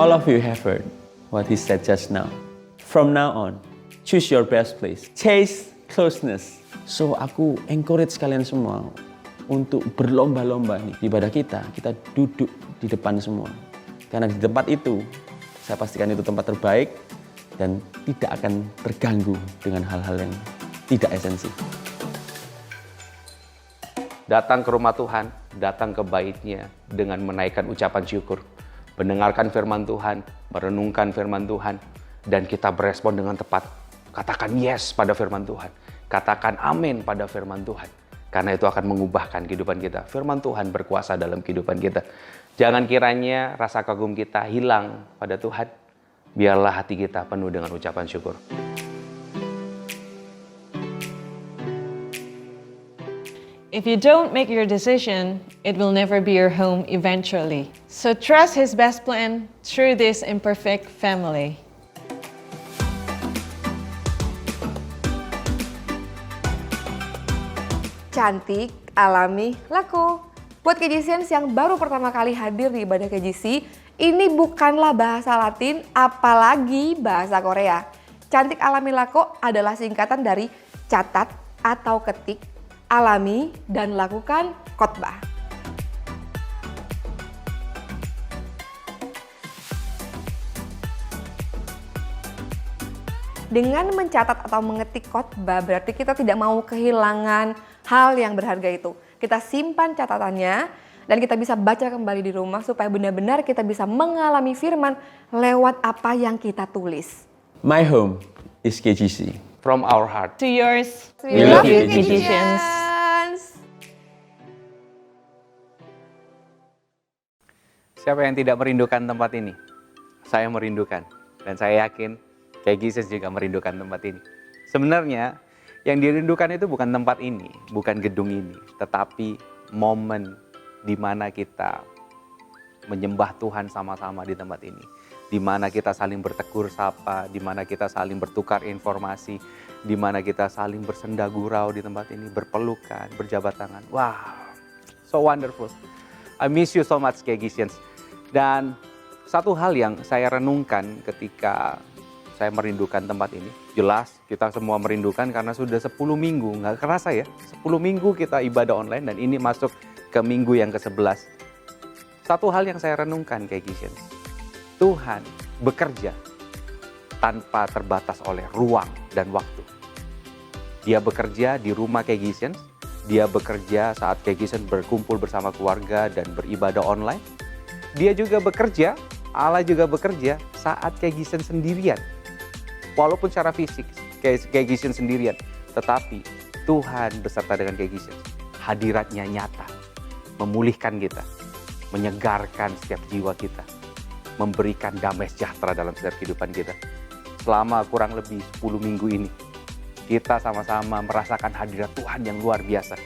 All of you have heard what he said just now. From now on, choose your best place. Chase closeness. So aku encourage kalian semua untuk berlomba-lomba nih. Di ibadah kita duduk di depan semua. Karena di tempat itu, saya pastikan itu tempat terbaik dan tidak akan terganggu dengan hal-hal yang tidak esensi. Datang ke rumah Tuhan, datang ke baitnya dengan menaikkan ucapan syukur. Mendengarkan firman Tuhan, merenungkan firman Tuhan, dan kita berespon dengan tepat. Katakan yes pada firman Tuhan. Katakan amin pada firman Tuhan. Karena itu akan mengubahkan kehidupan kita. Firman Tuhan berkuasa dalam kehidupan kita. Jangan kiranya rasa kagum kita hilang pada Tuhan. Biarlah hati kita penuh dengan ucapan syukur. If you don't make your decision, it will never be your home eventually. So trust His best plan through this imperfect family. Cantik, alami, laku. Buat KGCians yang baru pertama kali hadir di ibadah KGC, ini bukanlah bahasa Latin, apalagi bahasa Korea. Cantik, alami, laku adalah singkatan dari catat atau ketik, alami, dan lakukan khotbah. Dengan mencatat atau mengetik khotbah berarti kita tidak mau kehilangan hal yang berharga itu. Kita simpan catatannya dan kita bisa baca kembali di rumah supaya benar-benar kita bisa mengalami firman lewat apa yang kita tulis. My home is KGC. From our heart. To yours, We love you, KGCians. Siapa yang tidak merindukan tempat ini? Saya merindukan. Dan saya yakin KGCians juga merindukan tempat ini. Sebenarnya yang dirindukan itu bukan tempat ini, bukan gedung ini, tetapi momen di mana kita menyembah Tuhan sama-sama di tempat ini. Di mana kita saling bertegur sapa, di mana kita saling bertukar informasi, di mana kita saling bersenda gurau di tempat ini, berpelukan, berjabat tangan. Wow, so wonderful. I miss you so much, KGCians. Dan satu hal yang saya renungkan ketika saya merindukan tempat ini, jelas kita semua merindukan karena sudah 10 minggu, nggak kerasa ya, 10 minggu kita ibadah online dan ini masuk ke minggu yang ke-11. Satu hal yang saya renungkan, KGCians, Tuhan bekerja tanpa terbatas oleh ruang dan waktu. Dia bekerja di rumah KGCians, dia bekerja saat KGCians berkumpul bersama keluarga dan beribadah online. Dia juga bekerja, Allah juga bekerja saat KGCians sendirian. Walaupun secara fisik KGCians sendirian, tetapi Tuhan beserta dengan KGCians. Hadiratnya nyata, memulihkan kita, menyegarkan setiap jiwa kita, memberikan damai sejahtera dalam setiap kehidupan kita. Selama kurang lebih 10 minggu ini, kita sama-sama merasakan hadirat Tuhan yang luar biasa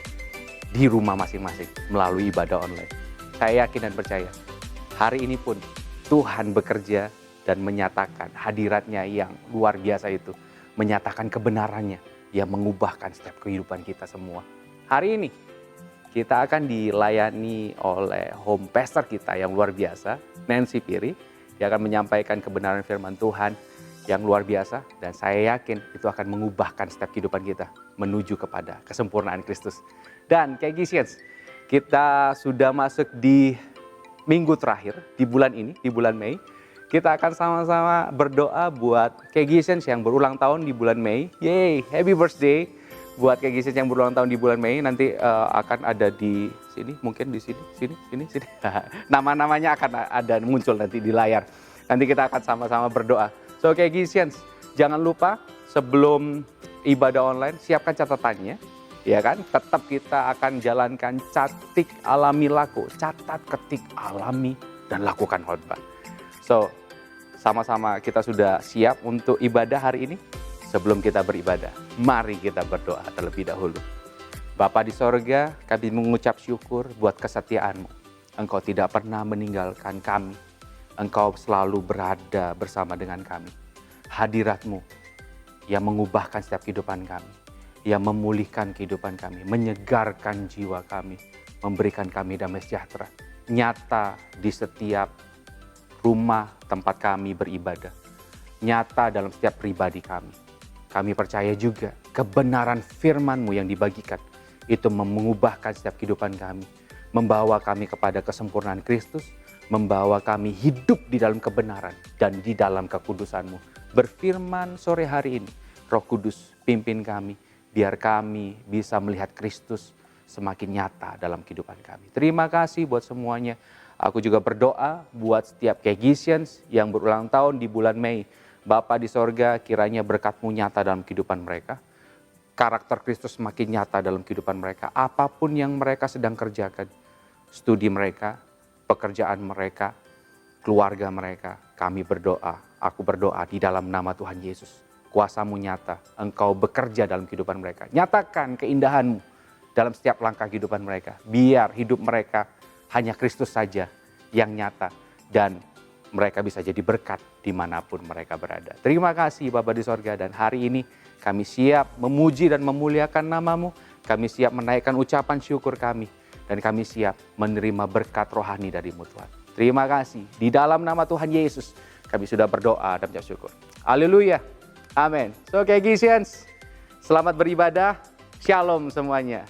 di rumah masing-masing melalui ibadah online. Saya yakin dan percaya, hari ini pun Tuhan bekerja dan menyatakan hadiratnya yang luar biasa itu, menyatakan kebenarannya yang mengubahkan setiap kehidupan kita semua. Hari ini, kita akan dilayani oleh home pastor kita yang luar biasa, Nancy Piri. Dia akan menyampaikan kebenaran firman Tuhan yang luar biasa. Dan saya yakin itu akan mengubahkan setiap kehidupan kita menuju kepada kesempurnaan Kristus. Dan KGCians, kita sudah masuk di minggu terakhir di bulan ini, di bulan Mei. Kita akan sama-sama berdoa buat KGCians yang berulang tahun di bulan Mei. Yeay, happy birthday! Buat KGCians yang berulang tahun di bulan Mei, nanti akan ada di sini, mungkin di sini. Nama-namanya akan ada muncul nanti di layar. Nanti kita akan sama-sama berdoa. So KGCians, jangan lupa sebelum ibadah online, siapkan catatannya. Ya kan, tetap kita akan jalankan catik alami laku. Catat, ketik, alami, dan lakukan khotbah. So, sama-sama kita sudah siap untuk ibadah hari ini. Sebelum kita beribadah, mari kita berdoa terlebih dahulu. Bapa di sorga, kami mengucap syukur buat kesetiaan-Mu. Engkau tidak pernah meninggalkan kami. Engkau selalu berada bersama dengan kami. Hadirat-Mu yang mengubahkan setiap kehidupan kami, yang memulihkan kehidupan kami, menyegarkan jiwa kami, memberikan kami damai sejahtera. Nyata di setiap rumah tempat kami beribadah, nyata dalam setiap pribadi kami. Kami percaya juga kebenaran firman-Mu yang dibagikan itu mengubahkan setiap kehidupan kami, membawa kami kepada kesempurnaan Kristus, membawa kami hidup di dalam kebenaran dan di dalam kekudusan-Mu. Berfirman sore hari ini, Roh Kudus pimpin kami, biar kami bisa melihat Kristus semakin nyata dalam kehidupan kami. Terima kasih buat semuanya. Aku juga berdoa buat setiap Kegisians yang berulang tahun di bulan Mei. Bapa di sorga, kiranya berkat-Mu nyata dalam kehidupan mereka. Karakter Kristus semakin nyata dalam kehidupan mereka. Apapun yang mereka sedang kerjakan, studi mereka, pekerjaan mereka, keluarga mereka, kami berdoa, aku berdoa di dalam nama Tuhan Yesus. Kuasa-Mu nyata, Engkau bekerja dalam kehidupan mereka. Nyatakan keindahan-Mu dalam setiap langkah kehidupan mereka. Biar hidup mereka hanya Kristus saja yang nyata. Dan mereka bisa jadi berkat dimanapun mereka berada. Terima kasih Bapa di sorga, dan hari ini kami siap memuji dan memuliakan nama-Mu. Kami siap menaikkan ucapan syukur kami. Dan kami siap menerima berkat rohani dari-Mu Tuhan. Terima kasih. Di dalam nama Tuhan Yesus kami sudah berdoa dan mengucap syukur. Haleluya. Amin. So Kegisians, selamat beribadah. Shalom semuanya.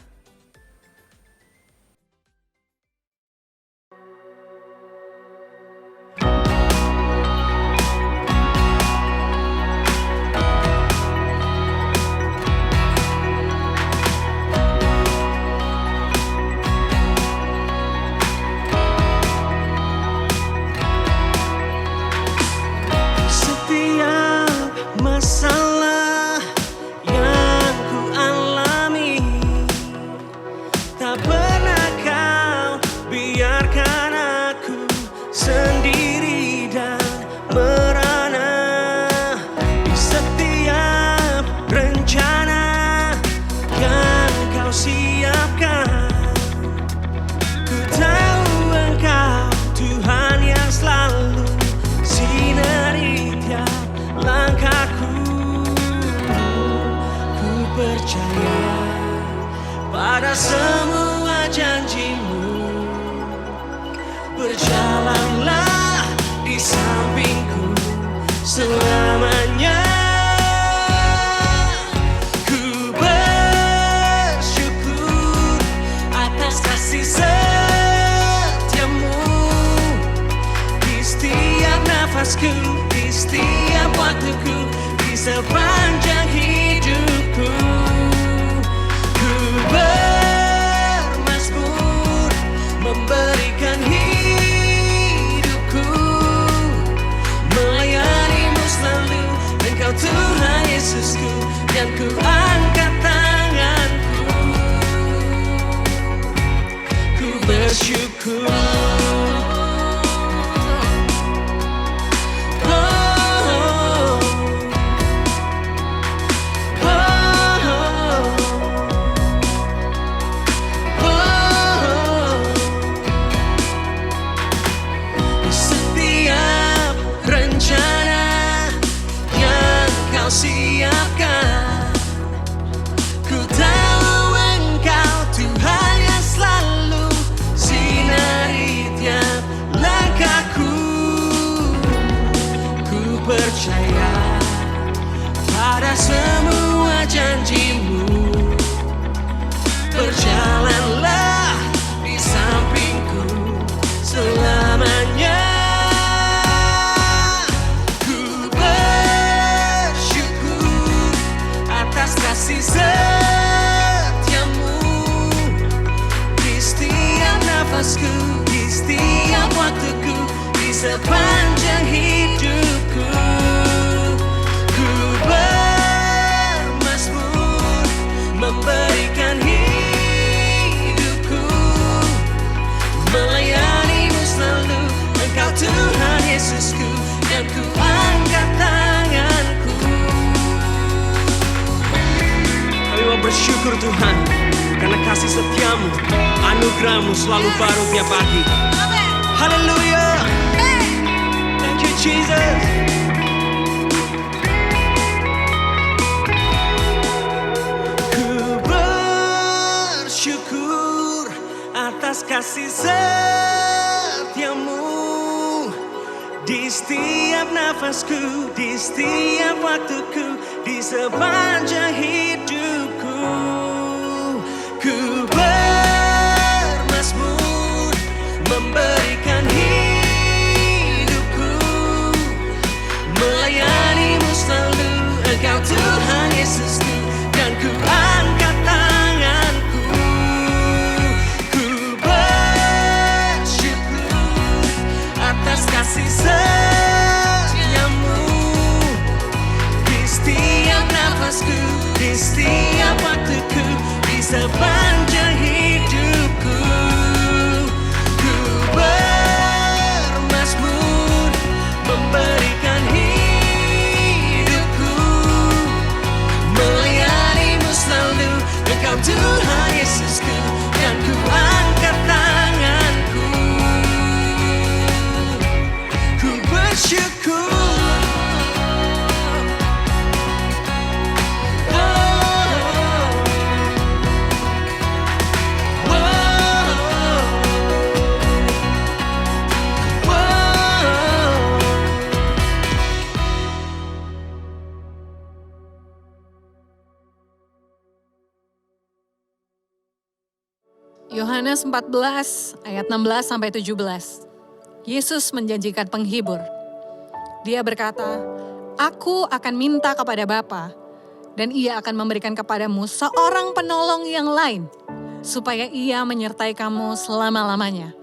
Masalah yang ku alami, tak pernah kau biarkan aku sendiri dan merana. Di setiap rencana yang kau siapkan, ku tahu Engkau Tuhan yang selalu sinari tiap langkahku. Ku percaya pada semua janji-Mu. Berjalanlah di sampingku selamanya. Ku bersyukur atas kasih setia-Mu. Di setiap nafasku, di setiap waktuku, di sepanjang hidupku. Ku bermazmur memberikan hidupku, melayani-Mu selalu. Engkau Tuhan Yesusku, dan ku angkat tanganku. Ku bersyukur. Siapkan, ku tahu Engkau Tuhan yang selalu sinari tiap langkahku. Ku percaya pada semua janji-Mu. Berjalanlah di sampingku selamanya. Kasih setia-Mu di setiap nafasku, di setiap waktuku, di sepanjang hidupku. Ku bermazmur memberikan hidupku, melayani-Mu selalu. Engkau Tuhan Yesusku, dan ku angkat tanganku. Bersyukur Tuhan, karena kasih setia-Mu, anugerah-Mu selalu baru tiap pagi. Haleluya. Thank you Jesus. Ku bersyukur atas kasih setia-Mu. di setiap nafasku, di setiap waktuku, di sepanjang hidupku. Ku bermazmur, memberikan hidupku, melayanimu selalu, Engkau Tuhan Yesusku, dan ku angkat tanganku. Ku bersyukur atas kasih setiamu, di setiap nafasku, di setiap waktuku, di sepanjang hidupku. Ku bermazmur, memberikan hidupku, melayanimu selalu, Engkau Tuhan Yesusku, dan ku angkat tanganku. Ku bersyukur. Yohanes 14 ayat 16 sampai 17. Yesus menjanjikan penghibur. Dia berkata, "Aku akan minta kepada Bapa, dan Ia akan memberikan kepadamu seorang penolong yang lain, supaya Ia menyertai kamu selama-lamanya,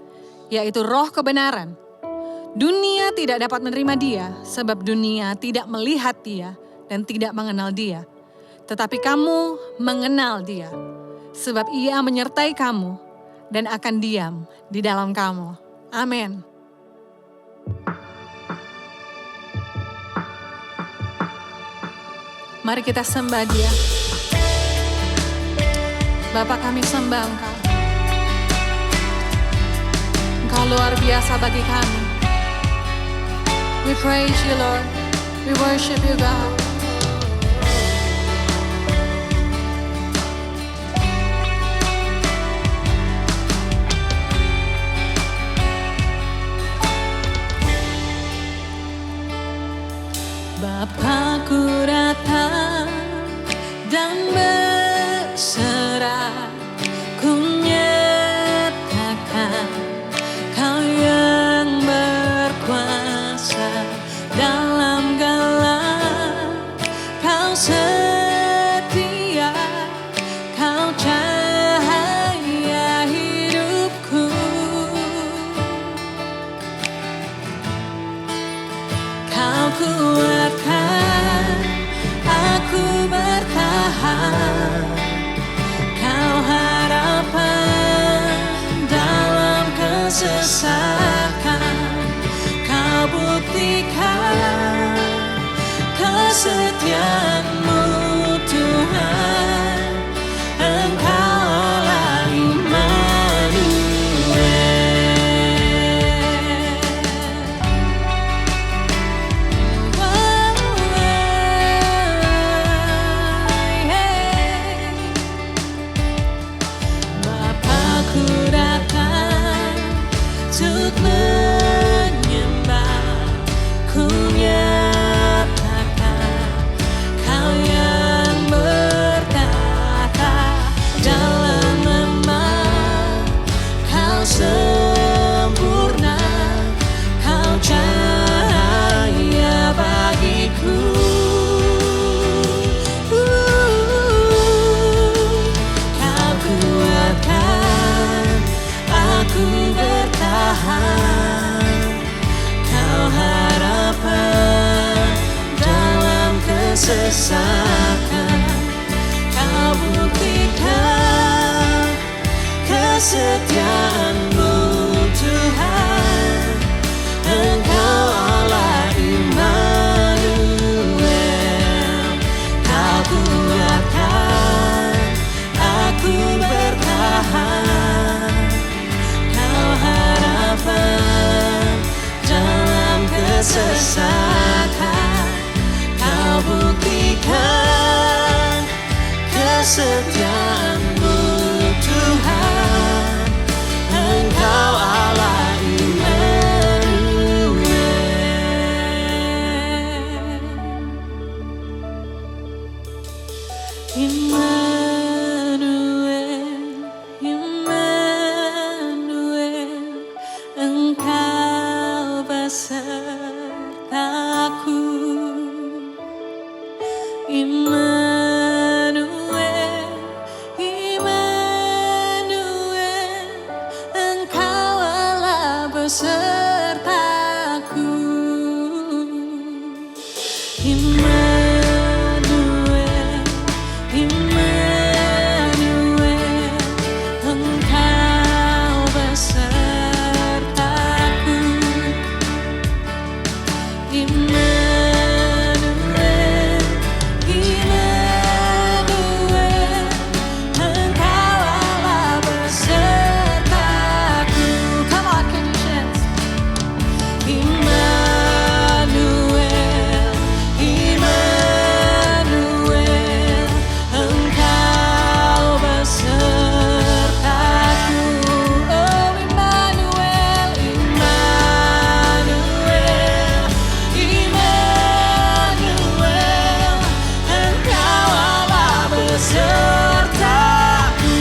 yaitu Roh kebenaran. Dunia tidak dapat menerima Dia, sebab dunia tidak melihat Dia dan tidak mengenal Dia. Tetapi kamu mengenal Dia, sebab Ia menyertai kamu dan akan diam di dalam kamu." Amin. Mari kita sembah Dia. Bapa, kami sembah Engkau. Engkau luar biasa bagi kami. We praise you, Lord. We worship you, God. Bapa-Ku datang dan berserah, ku nyatakan Kau yang berkuasa dalam gelap. Kau setia, Kau cahaya hidupku. Kau kuatkan aku bertahan. Kau harapan dalam kesesakan. Kau buktikan kesetiaan-Mu, Tuhan. Engkau Allah Immanuel. Bapa-Ku datang untuk menyembah, ku nyatakan Kau yang bertata dalam lemah. Kau sempurna, Kau cahaya bagiku. Kau kuatkan aku bertahan. Kau harapan dalam kesesakan. Kau buktikan kesetiaan-Mu, Tuhan. Engkau Allah Immanuel. Kau kuatkan aku bertahan. Kau harapan dalam kesesakan. Kau buktikan kesetiaan-Mu, Tuhan. Engkau Allah Immanuel. besertaku. Immanuel, Immanuel, Engkau Allah besertaku. Immanuel, Immanuel, Engkau besertaku. Immanuel, Immanuel, Engkau Allah besertaku. Come on, can you dance? Immanuel, Immanuel, Engkau besertaku. Oh Immanuel, Immanuel, Immanuel, Engkau Allah besertaku.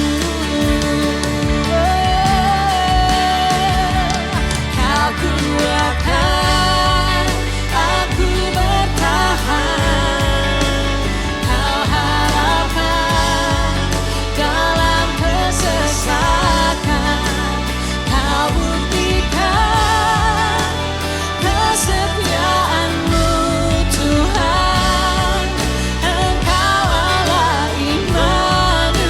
Kau kuatkan aku bertahan, Kau harapkan dalam kesesakan, Kau buktikan kesetiaan-Mu Tuhan. Engkau Allah Immanuel,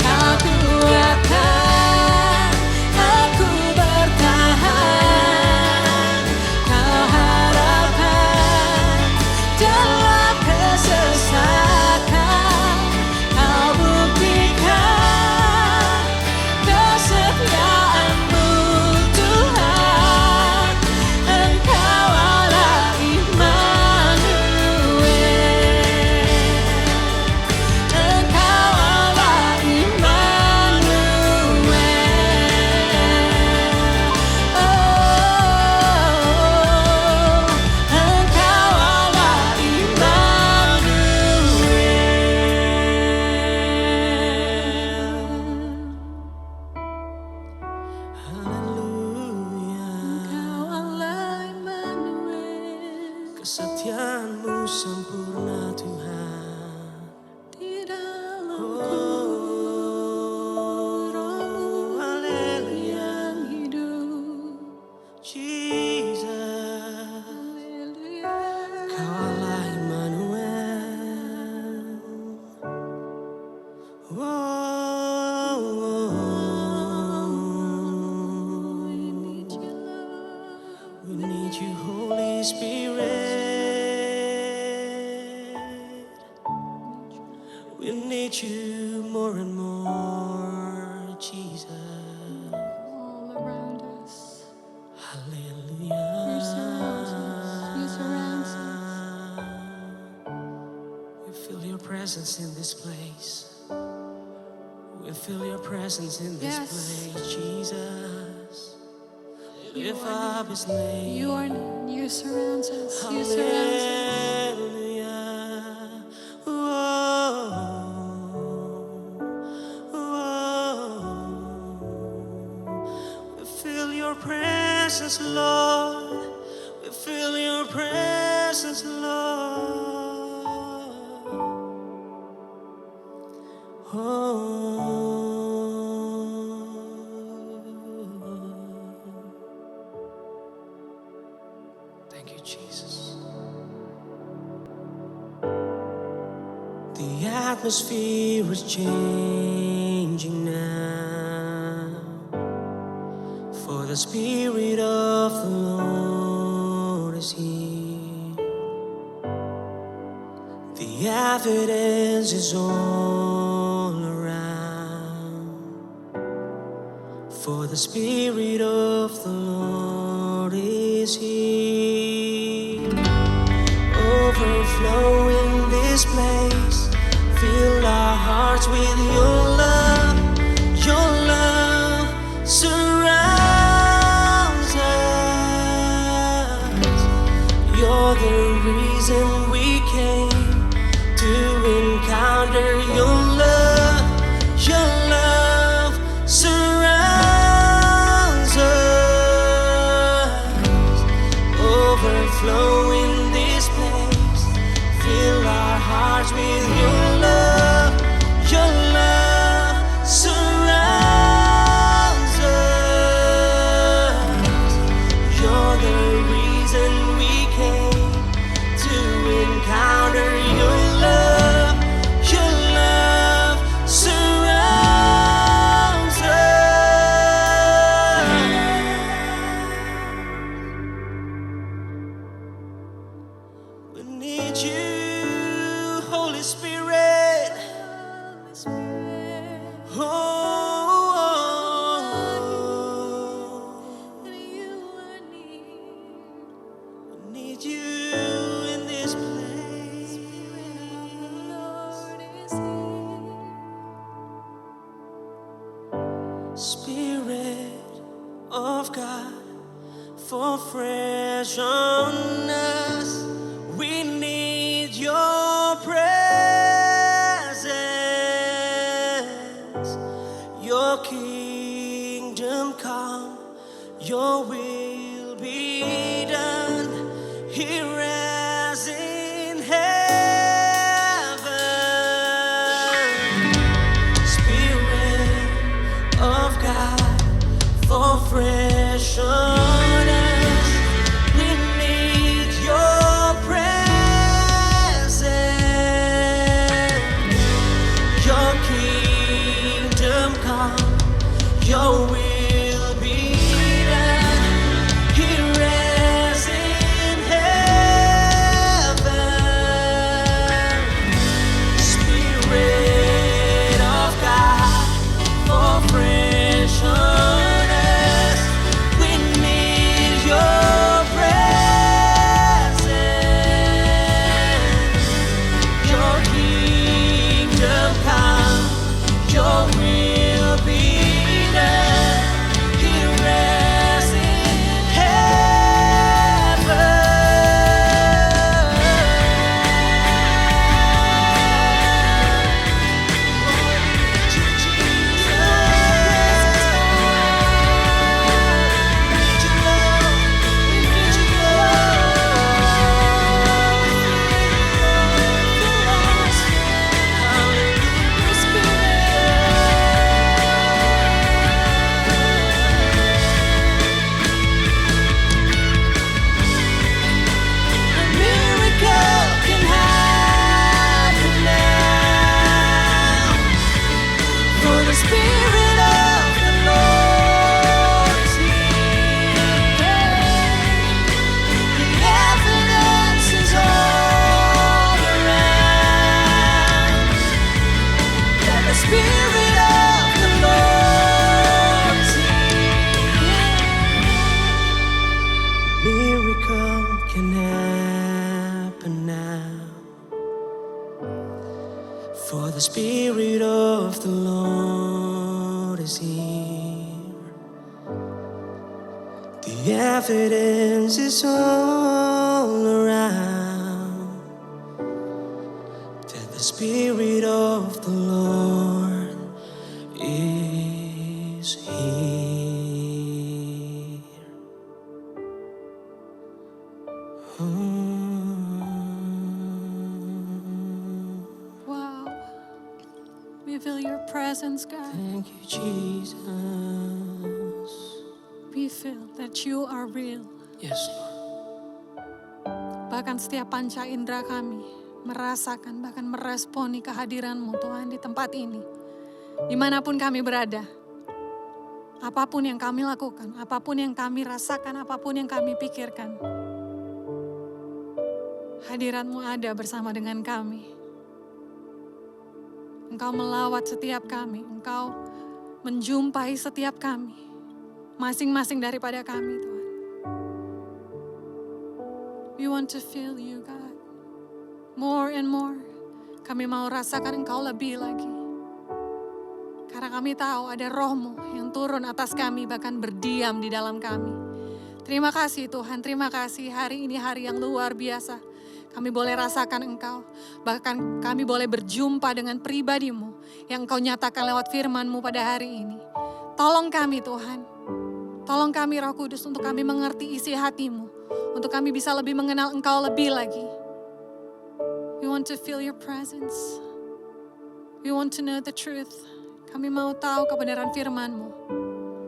Kau kuatkan aku bertahan, Kau harapkan dalam kesesakan, Kau buktikan kesetiaan-Mu Tuhan. Engkau Allah Immanuel, Engkau Allah Immanuel. Oh, Engkau Allah Haleluya. Engkau Allah Immanuel, Kesetiaan-Mu sempurna Tuhan. di dalamku Oh, Roh-Mu haleluya. yang hidup. Jesus, Haleluya. Kau Allah Immanuel. Oh, We need you, Lord. we need you, Holy Spirit. We need you more and more, Jesus. All around us. Hallelujah. You surround us. You surround us. We feel your presence in this place. We feel your presence in this Yes. place, Jesus. Lift up His name. You surround us. You surround us. Hallelujah. Whoa. Whoa. We feel your presence, Lord. We feel your presence, Lord. Thank you, Jesus. The atmosphere is changing now, for the Spirit of the Lord is here. The evidence is all around, for the Spirit of the Lord is here. Overflow in this place, fill our hearts with your love. Your love surrounds us. You're the reason we came to encounter your love. Your love surrounds us. God, for fresh on us. We need your presence. Your kingdom come, your will be done here as in heaven. Spirit of God, for fresh on us. We need your presence. Your kingdom come, your will be done here as in heaven. Spirit of God, for fresh on us. We need your presence. Your kingdom come, your will be done here as in Spirit of the Lord is here. The evidence is all around that the Spirit of the Lord is here. Miracle can happen now, for the Spirit of the Lord is here. The evidence is all around that the Spirit of the Lord is here. Wow. We feel your presence, God. Thank you, Jesus. We feel that you are real. Yes, Lord. Bahkan setiap panca indera kami merasakan, bahkan meresponi kehadiran-Mu Tuhan di tempat ini. Dimanapun kami berada, apapun yang kami lakukan, apapun yang kami rasakan, apapun yang kami pikirkan, hadirat-Mu ada bersama dengan kami. Engkau melawat setiap kami, Engkau menjumpai setiap kami, masing-masing daripada kami, Tuhan. We want to feel you, God. More and more. Kami mau rasakan Engkau lebih lagi. Karena kami tahu ada Roh-Mu yang turun atas kami, bahkan berdiam di dalam kami. Terima kasih Tuhan, terima kasih. Hari ini hari yang luar biasa. Kami boleh rasakan Engkau. Bahkan kami boleh berjumpa dengan pribadi-Mu yang Engkau nyatakan lewat firman-Mu pada hari ini. Tolong kami Tuhan. Tolong kami Roh Kudus untuk kami mengerti isi hati-Mu. Untuk kami bisa lebih mengenal Engkau lebih lagi. We want to feel your presence. We want to know the truth. Kami mau tahu kebenaran firman-Mu.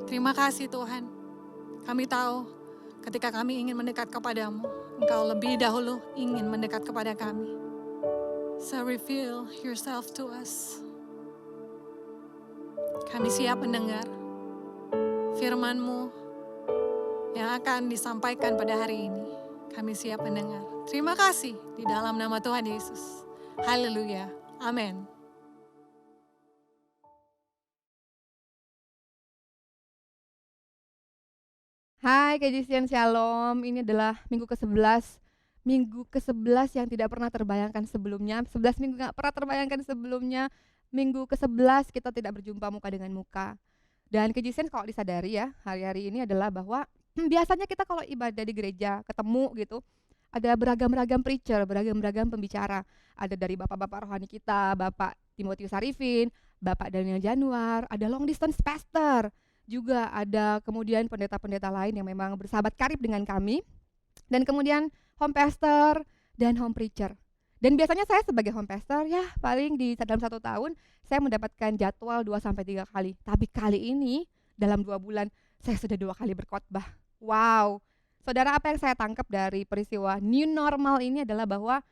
Terima kasih Tuhan. Kami tahu ketika kami ingin mendekat kepadamu, Engkau lebih dahulu ingin mendekat kepada kami. So reveal yourself to us. Kami siap mendengar firman-Mu yang akan disampaikan pada hari ini. Kami siap mendengar. Terima kasih di dalam nama Tuhan Yesus. Haleluya. Amin. Hai Kejisian Shalom, ini adalah minggu ke-11. Minggu ke-11 yang tidak pernah terbayangkan sebelumnya. 11 minggu gak pernah terbayangkan sebelumnya. Minggu ke-11 kita tidak berjumpa muka dengan muka. Dan Kejisian kalau disadari ya, hari-hari ini adalah bahwa Biasanya kita kalau ibadah di gereja, ketemu gitu, ada beragam-ragam preacher, beragam-ragam pembicara. Ada dari bapak-bapak rohani kita, Bapak Timotius Arifin, Bapak Daniel Januar, ada long distance pastor, juga ada kemudian pendeta-pendeta lain yang memang bersahabat karib dengan kami, dan kemudian home pastor dan home preacher. Dan biasanya saya sebagai home pastor, ya paling dalam 1 tahun saya mendapatkan jadwal 2-3 kali. Tapi kali ini dalam 2 bulan saya sudah 2 kali berkhotbah. Wow, saudara, apa yang saya tangkap dari peristiwa new normal ini adalah bahwa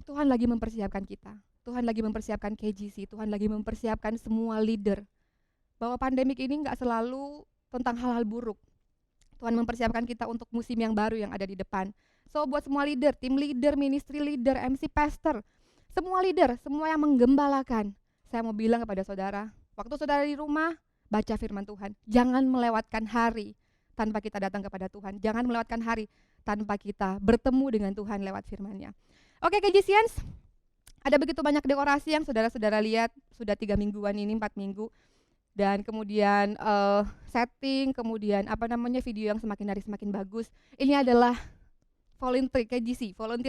Tuhan lagi mempersiapkan kita. Tuhan lagi mempersiapkan KGC, Tuhan lagi mempersiapkan semua leader. Bahwa pandemik ini nggak selalu tentang hal-hal buruk. Tuhan mempersiapkan kita untuk musim yang baru yang ada di depan. So buat semua leader, tim leader, ministry leader, MC pastor, semua leader, semua yang menggembalakan, saya mau bilang kepada saudara, waktu saudara di rumah, baca firman Tuhan. Jangan melewatkan hari tanpa kita datang kepada Tuhan. Jangan melewatkan hari tanpa kita bertemu dengan Tuhan lewat firman-Nya. Oke, KGCians, ada begitu banyak dekorasi yang saudara-saudara lihat sudah 3 mingguan ini, 4 minggu. Dan kemudian setting, kemudian video yang semakin hari semakin bagus. Ini adalah volunteer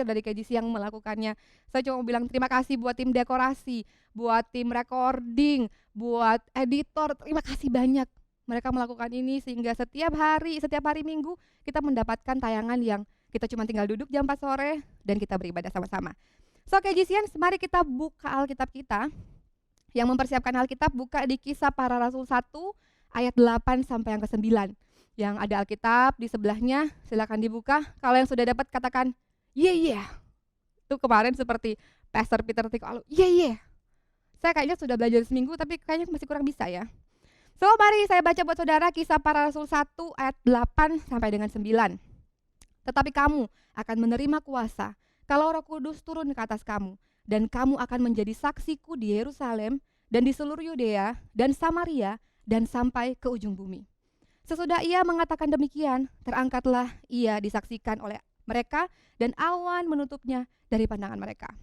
dari KGC yang melakukannya. Saya cuma mau bilang terima kasih buat tim dekorasi, buat tim recording, buat editor, terima kasih banyak. Mereka melakukan ini sehingga setiap hari Minggu kita mendapatkan tayangan yang kita cuma tinggal duduk jam 4 sore dan kita beribadah sama-sama. So KGCians, mari kita buka Alkitab kita. Yang mempersiapkan Alkitab, buka di Kisah Para Rasul 1 ayat 8 sampai yang ke-9. Yang ada Alkitab di sebelahnya, silakan dibuka. Kalau yang sudah dapat katakan, yeah. Itu kemarin seperti Pastor Peter Tiko, yeah. Saya kayaknya sudah belajar seminggu tapi kayaknya masih kurang bisa ya. So mari saya baca buat saudara Kisah Para Rasul 1 ayat 8 sampai dengan 9. Tetapi kamu akan menerima kuasa kalau Roh Kudus turun ke atas kamu, dan kamu akan menjadi saksiku di Yerusalem dan di seluruh Yudea dan Samaria dan sampai ke ujung bumi. Sesudah ia mengatakan demikian, terangkatlah ia disaksikan oleh mereka dan awan menutupnya dari pandangan mereka.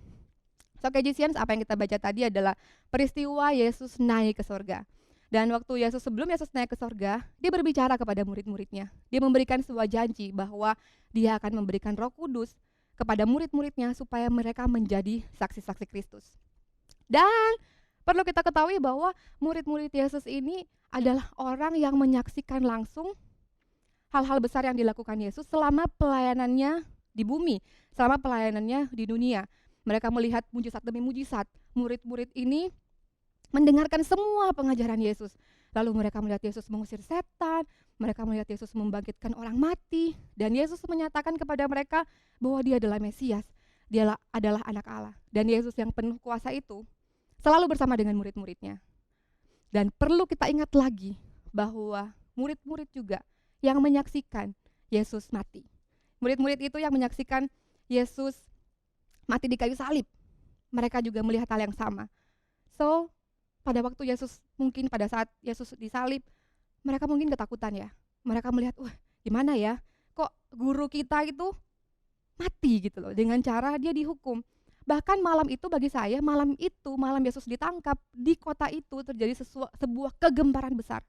So KGCians, apa yang kita baca tadi adalah peristiwa Yesus naik ke surga. Dan waktu sebelum Yesus naik ke surga, dia berbicara kepada murid-muridnya. Dia memberikan sebuah janji bahwa dia akan memberikan Roh Kudus kepada murid-muridnya supaya mereka menjadi saksi-saksi Kristus. Dan perlu kita ketahui bahwa murid-murid Yesus ini adalah orang yang menyaksikan langsung hal-hal besar yang dilakukan Yesus selama pelayanannya di bumi, selama pelayanannya di dunia. Mereka melihat mujizat demi mujizat. Murid-murid ini mendengarkan semua pengajaran Yesus. Lalu mereka melihat Yesus mengusir setan, mereka melihat Yesus membangkitkan orang mati, dan Yesus menyatakan kepada mereka bahwa dia adalah Mesias, dia adalah anak Allah. Dan Yesus yang penuh kuasa itu selalu bersama dengan murid-muridnya. Dan perlu kita ingat lagi bahwa murid-murid juga yang menyaksikan Yesus mati. Murid-murid itu yang menyaksikan Yesus mati di kayu salib. Mereka juga melihat hal yang sama. So, pada waktu mungkin pada saat Yesus disalib, mereka mungkin ketakutan ya. Mereka melihat, wah gimana ya, kok guru kita itu mati gitu loh, dengan cara dia dihukum. Bahkan malam itu bagi saya, malam Yesus ditangkap, di kota itu terjadi sebuah kegemparan besar.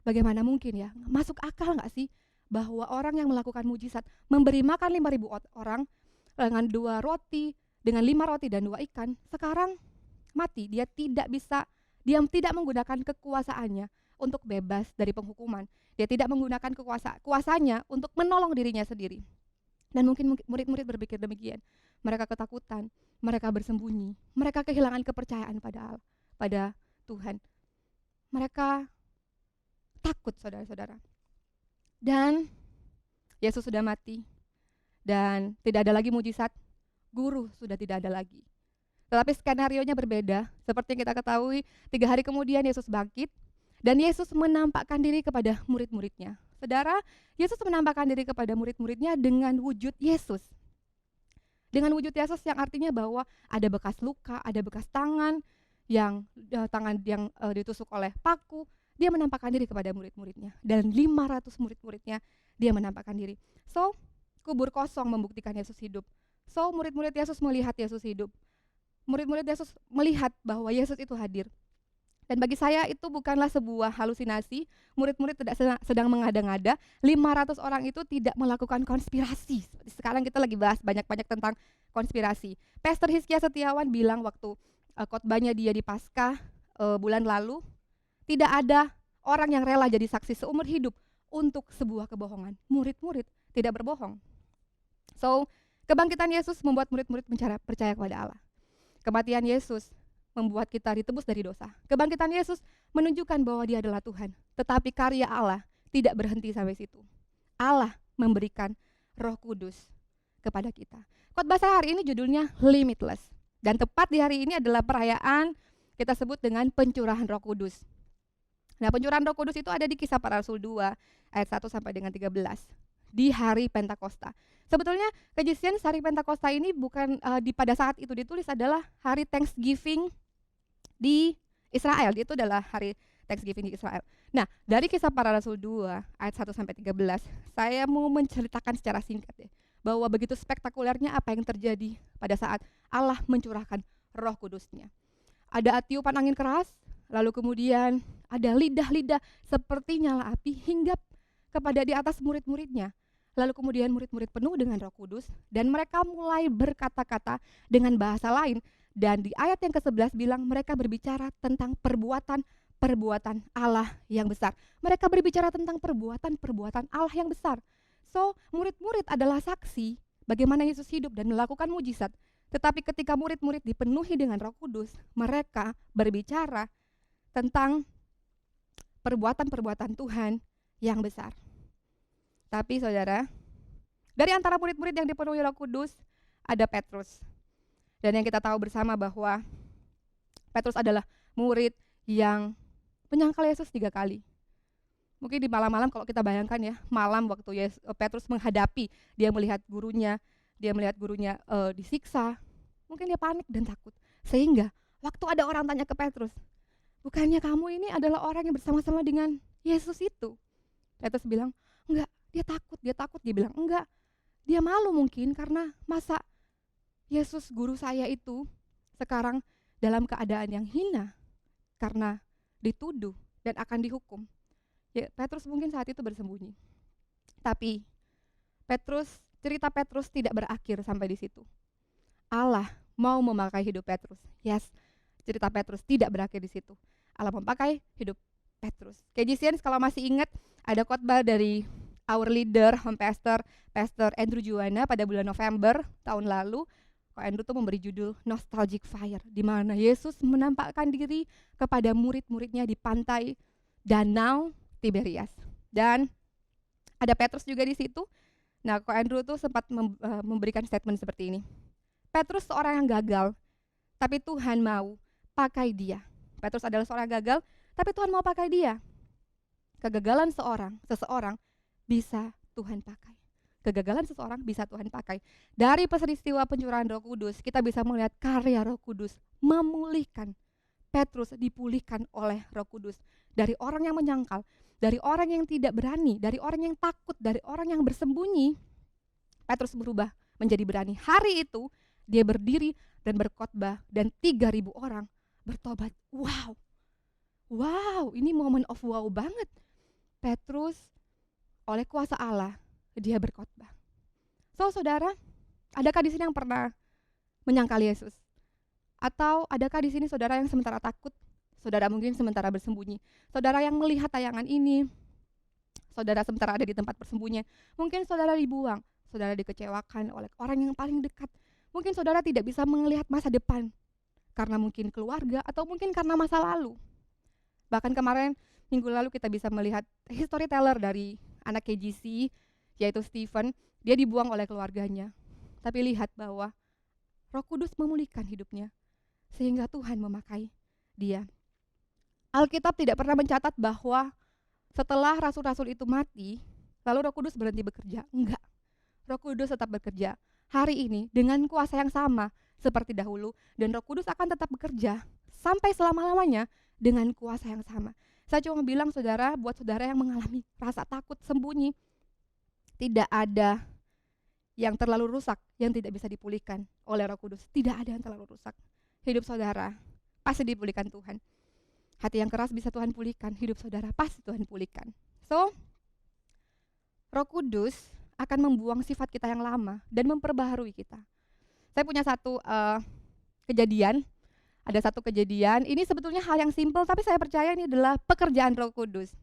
Bagaimana mungkin ya, masuk akal gak sih bahwa orang yang melakukan mujizat, memberi makan 5.000 orang dengan 2 roti, dengan 5 roti dan 2 ikan, sekarang mati. Dia tidak menggunakan kekuasaannya untuk bebas dari penghukuman. Dia tidak menggunakan kuasanya untuk menolong dirinya sendiri. Dan mungkin murid-murid berpikir demikian. Mereka ketakutan, mereka bersembunyi, mereka kehilangan kepercayaan pada Tuhan. Mereka takut, saudara-saudara. Dan Yesus sudah mati dan tidak ada lagi mujizat. Guru sudah tidak ada lagi. Tetapi skenarionya berbeda. Seperti yang kita ketahui, 3 hari kemudian Yesus bangkit dan Yesus menampakkan diri kepada murid-muridnya. Saudara, Yesus menampakkan diri kepada murid-muridnya dengan wujud Yesus. Dengan wujud Yesus yang artinya bahwa ada bekas luka, ada bekas tangan yang ditusuk oleh paku. Dia menampakkan diri kepada murid-muridnya. Dan 500 murid-muridnya dia menampakkan diri. So, kubur kosong membuktikan Yesus hidup. So, murid-murid Yesus melihat Yesus hidup. Murid-murid Yesus melihat bahwa Yesus itu hadir. Dan bagi saya itu bukanlah sebuah halusinasi. Murid-murid tidak sedang mengada-ngada. 500 orang itu tidak melakukan konspirasi. Seperti sekarang kita lagi bahas banyak-banyak tentang konspirasi. Pastor Hizkia Setiawan bilang waktu khotbahnya dia di Paskah bulan lalu, tidak ada orang yang rela jadi saksi seumur hidup untuk sebuah kebohongan. Murid-murid tidak berbohong. So, kebangkitan Yesus membuat murid-murid percaya kepada Allah. Kematian Yesus membuat kita ditebus dari dosa. Kebangkitan Yesus menunjukkan bahwa Dia adalah Tuhan. Tetapi karya Allah tidak berhenti sampai situ. Allah memberikan Roh Kudus kepada kita. Khotbah saya hari ini judulnya Limitless. Dan tepat di hari ini adalah perayaan kita sebut dengan pencurahan Roh Kudus. Nah, pencurahan Roh Kudus itu ada di Kisah Para Rasul 2 ayat 1 sampai dengan 13 di hari Pentakosta. Sebetulnya kejadian hari Pentakosta ini bukan pada saat itu ditulis adalah hari Thanksgiving di Israel. Itu adalah hari Thanksgiving di Israel. Nah, dari Kisah Para Rasul 2 ayat 1 sampai 13, saya mau menceritakan secara singkat ya, bahwa begitu spektakulernya apa yang terjadi pada saat Allah mencurahkan Roh Kudusnya. Ada tiupan angin keras, lalu kemudian ada lidah-lidah seperti nyala api hinggap kepada di atas murid-muridnya. Lalu kemudian murid-murid penuh dengan Roh Kudus dan mereka mulai berkata-kata dengan bahasa lain. Dan di ayat yang ke-11 bilang mereka berbicara tentang perbuatan Allah yang besar. Mereka berbicara tentang perbuatan Allah yang besar. So, murid-murid adalah saksi bagaimana Yesus hidup dan melakukan mujizat. Tetapi ketika murid-murid dipenuhi dengan Roh Kudus, mereka berbicara tentang perbuatan Tuhan yang besar. Tapi saudara, dari antara murid-murid yang dipenuhi Roh Kudus, ada Petrus. Dan yang kita tahu bersama bahwa Petrus adalah murid yang menyangkal Yesus 3 kali. Mungkin di malam-malam kalau kita bayangkan ya, malam waktu Petrus menghadapi, dia melihat gurunya disiksa, mungkin dia panik dan takut. Sehingga waktu ada orang tanya ke Petrus, bukannya kamu ini adalah orang yang bersama-sama dengan Yesus itu? Petrus bilang, enggak, dia takut. Dia bilang, enggak, dia malu mungkin karena masa Yesus guru saya itu sekarang dalam keadaan yang hina karena dituduh dan akan dihukum. Ya, Petrus mungkin saat itu bersembunyi. Tapi cerita Petrus tidak berakhir sampai di situ. Allah mau memakai hidup Petrus. Yes, cerita Petrus tidak berakhir di situ. Allah memakai hidup Petrus. KJCN kalau masih ingat ada khotbah dari our leader, Pastor Andrew Juwana pada bulan November tahun lalu. Kok Andrew tuh memberi judul Nostalgic Fire, di mana Yesus menampakkan diri kepada murid-muridnya di pantai Danau Tiberias. Dan ada Petrus juga di situ. Nah, kok Andrew tuh sempat memberikan statement seperti ini. Petrus seorang yang gagal, tapi Tuhan mau pakai dia. Petrus adalah seorang gagal, tapi Tuhan mau pakai dia. Kegagalan seseorang bisa Tuhan pakai. Kegagalan seseorang bisa Tuhan pakai. Dari peristiwa pencurahan Roh Kudus, kita bisa melihat karya Roh Kudus memulihkan. Petrus dipulihkan oleh Roh Kudus. Dari orang yang menyangkal, dari orang yang tidak berani, dari orang yang takut, dari orang yang bersembunyi, Petrus berubah menjadi berani. Hari itu, dia berdiri dan berkhotbah dan 3.000 orang bertobat. Wow, ini moment of wow banget. Petrus oleh kuasa Allah, dia berkhotbah. So, saudara, adakah di sini yang pernah menyangkal Yesus? Atau adakah di sini saudara yang sementara takut? Saudara mungkin sementara bersembunyi. Saudara yang melihat tayangan ini, saudara sementara ada di tempat persembunyian. Mungkin saudara dibuang, saudara dikecewakan oleh orang yang paling dekat. Mungkin saudara tidak bisa melihat masa depan karena mungkin keluarga atau mungkin karena masa lalu. Bahkan kemarin minggu lalu kita bisa melihat storyteller dari anak KGC, yaitu Stephen. Dia dibuang oleh keluarganya. Tapi lihat bahwa Roh Kudus memulihkan hidupnya sehingga Tuhan memakai dia. Alkitab tidak pernah mencatat bahwa setelah rasul-rasul itu mati, lalu Roh Kudus berhenti bekerja. Enggak. Roh Kudus tetap bekerja hari ini dengan kuasa yang sama seperti dahulu, dan Roh Kudus akan tetap bekerja sampai selama-lamanya dengan kuasa yang sama. Saya cuma bilang saudara, buat saudara yang mengalami rasa takut, sembunyi, tidak ada yang terlalu rusak yang tidak bisa dipulihkan oleh Roh Kudus. Tidak ada yang terlalu rusak. Hidup saudara pasti dipulihkan Tuhan. Hati yang keras bisa Tuhan pulihkan, hidup saudara pasti Tuhan pulihkan. So, Roh Kudus akan membuang sifat kita yang lama dan memperbaharui kita. Saya punya kejadian, ada satu kejadian, ini sebetulnya hal yang simpel, tapi saya percaya ini adalah pekerjaan Roh Kudus.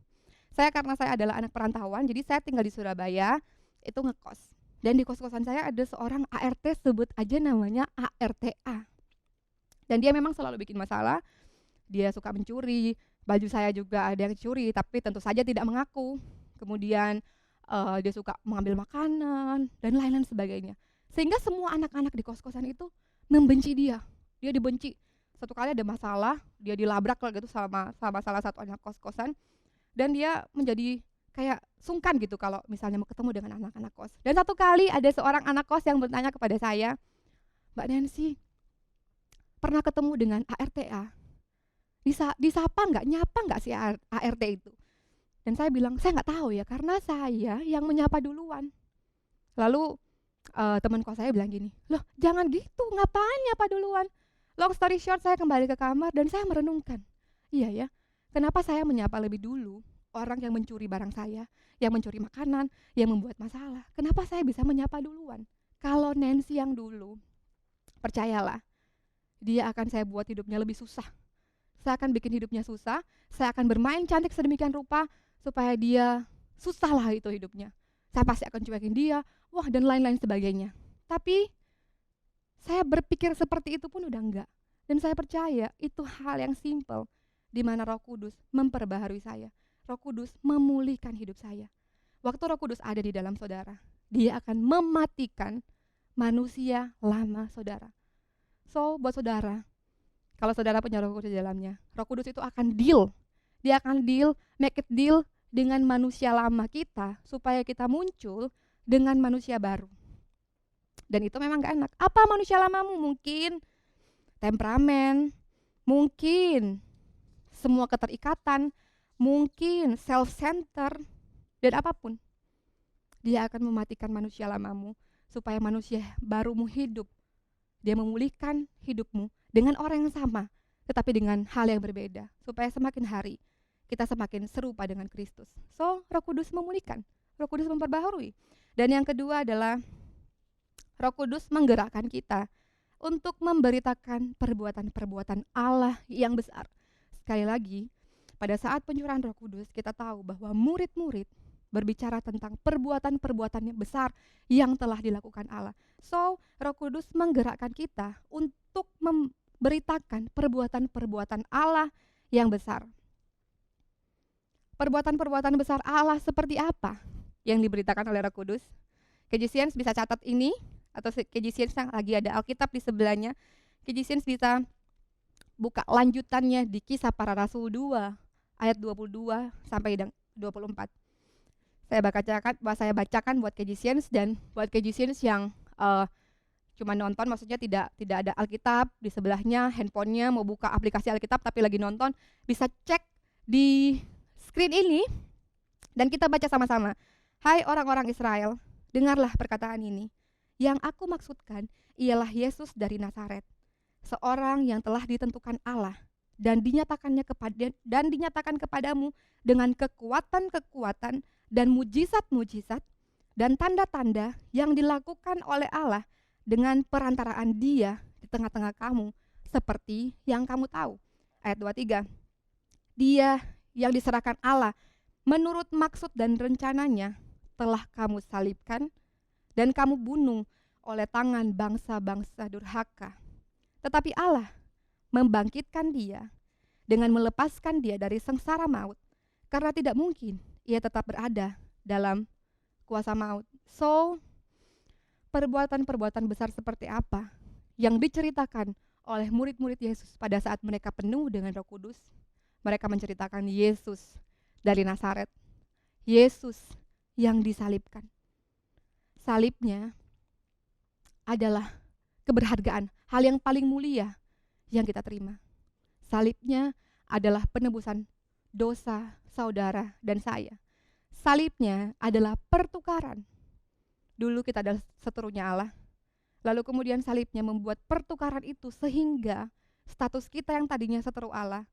Karena saya adalah anak perantauan, jadi saya tinggal di Surabaya, itu ngekos. Dan di kos-kosan saya ada seorang ART, sebut aja namanya ARTA. Dan dia memang selalu bikin masalah, dia suka mencuri, baju saya juga ada yang curi, tapi tentu saja tidak mengaku. Kemudian dia suka mengambil makanan, dan lain-lain sebagainya. Sehingga semua anak-anak di kos-kosan itu membenci dia. Dia dibenci. Satu kali ada masalah, dia dilabrak gitu sama salah satu anak kos-kosan. Dan dia menjadi kayak sungkan gitu kalau misalnya mau ketemu dengan anak-anak kos. Dan satu kali ada seorang anak kos yang bertanya kepada saya, Mbak Nancy, pernah ketemu dengan ARTA? Disapa nggak, nyapa nggak si ART itu? Dan saya bilang, saya nggak tahu ya, karena saya yang menyapa duluan. Lalu teman kos saya bilang gini, loh jangan gitu, ngapain nyapa duluan? Long story short, saya kembali ke kamar dan saya merenungkan, iya ya, kenapa saya menyapa lebih dulu orang yang mencuri barang saya, yang mencuri makanan, yang membuat masalah? Kenapa saya bisa menyapa duluan? Kalau Nancy yang dulu, percayalah, dia akan saya buat hidupnya lebih susah. Saya akan bikin hidupnya susah, saya akan bermain cantik sedemikian rupa, supaya dia susah lah itu hidupnya. Saya pasti akan cuekin dia, wah dan lain-lain sebagainya. Tapi saya berpikir seperti itu pun udah enggak. Dan saya percaya itu hal yang simple, di mana Roh Kudus memperbaharui saya. Roh Kudus memulihkan hidup saya. Waktu Roh Kudus ada di dalam saudara, dia akan mematikan manusia lama saudara. So buat saudara, kalau saudara punya Roh Kudus di dalamnya, Roh Kudus itu akan deal. Dia akan make it deal dengan manusia lama kita, supaya kita muncul dengan manusia baru. Dan itu memang gak enak. Apa manusia lamamu? Mungkin temperamen, mungkin semua keterikatan, mungkin self-center, dan apapun. Dia akan mematikan manusia lamamu, supaya manusia barumu hidup. Dia memulihkan hidupmu dengan orang yang sama, tetapi dengan hal yang berbeda, supaya semakin hari kita semakin serupa dengan Kristus. So, Roh Kudus memulihkan, Roh Kudus memperbaharui. Dan yang kedua adalah Roh Kudus menggerakkan kita untuk memberitakan perbuatan-perbuatan Allah yang besar. Sekali lagi, pada saat pencurahan Roh Kudus, kita tahu bahwa murid-murid berbicara tentang perbuatan-perbuatan yang besar yang telah dilakukan Allah. So, Roh Kudus menggerakkan kita untuk memberitakan perbuatan-perbuatan Allah yang besar. Perbuatan-perbuatan besar Allah seperti apa yang diberitakan oleh Roh Kudus? KJ bisa catat ini, atau KJ yang lagi ada Alkitab di sebelahnya. KJ bisa buka lanjutannya di Kisah Para Rasul 2 ayat 22 sampai 24. Saya bacakan buat KJ dan buat KJ yang cuma nonton, maksudnya tidak ada Alkitab di sebelahnya, handphonenya mau buka aplikasi Alkitab tapi lagi nonton, bisa cek di screen ini dan kita baca sama-sama. Hai orang-orang Israel, dengarlah perkataan ini. Yang aku maksudkan ialah Yesus dari Nazaret, seorang yang telah ditentukan Allah dan dinyatakan kepadamu dengan kekuatan-kekuatan dan mujizat-mujizat dan tanda-tanda yang dilakukan oleh Allah dengan perantaraan Dia di tengah-tengah kamu, seperti yang kamu tahu. Ayat 23. Dia yang diserahkan Allah menurut maksud dan rencananya telah kamu salibkan dan kamu bunuh oleh tangan bangsa-bangsa durhaka. Tetapi Allah membangkitkan Dia dengan melepaskan Dia dari sengsara maut, karena tidak mungkin Ia tetap berada dalam kuasa maut. So, perbuatan-perbuatan besar seperti apa yang diceritakan oleh murid-murid Yesus pada saat mereka penuh dengan Roh Kudus? Mereka menceritakan Yesus dari Nazaret, Yesus yang disalibkan. Salibnya adalah keberhargaan, hal yang paling mulia yang kita terima. Salibnya adalah penebusan dosa saudara dan saya. Salibnya adalah pertukaran. Dulu kita adalah seterunya Allah, lalu kemudian salibnya membuat pertukaran itu sehingga status kita yang tadinya seteru Allah,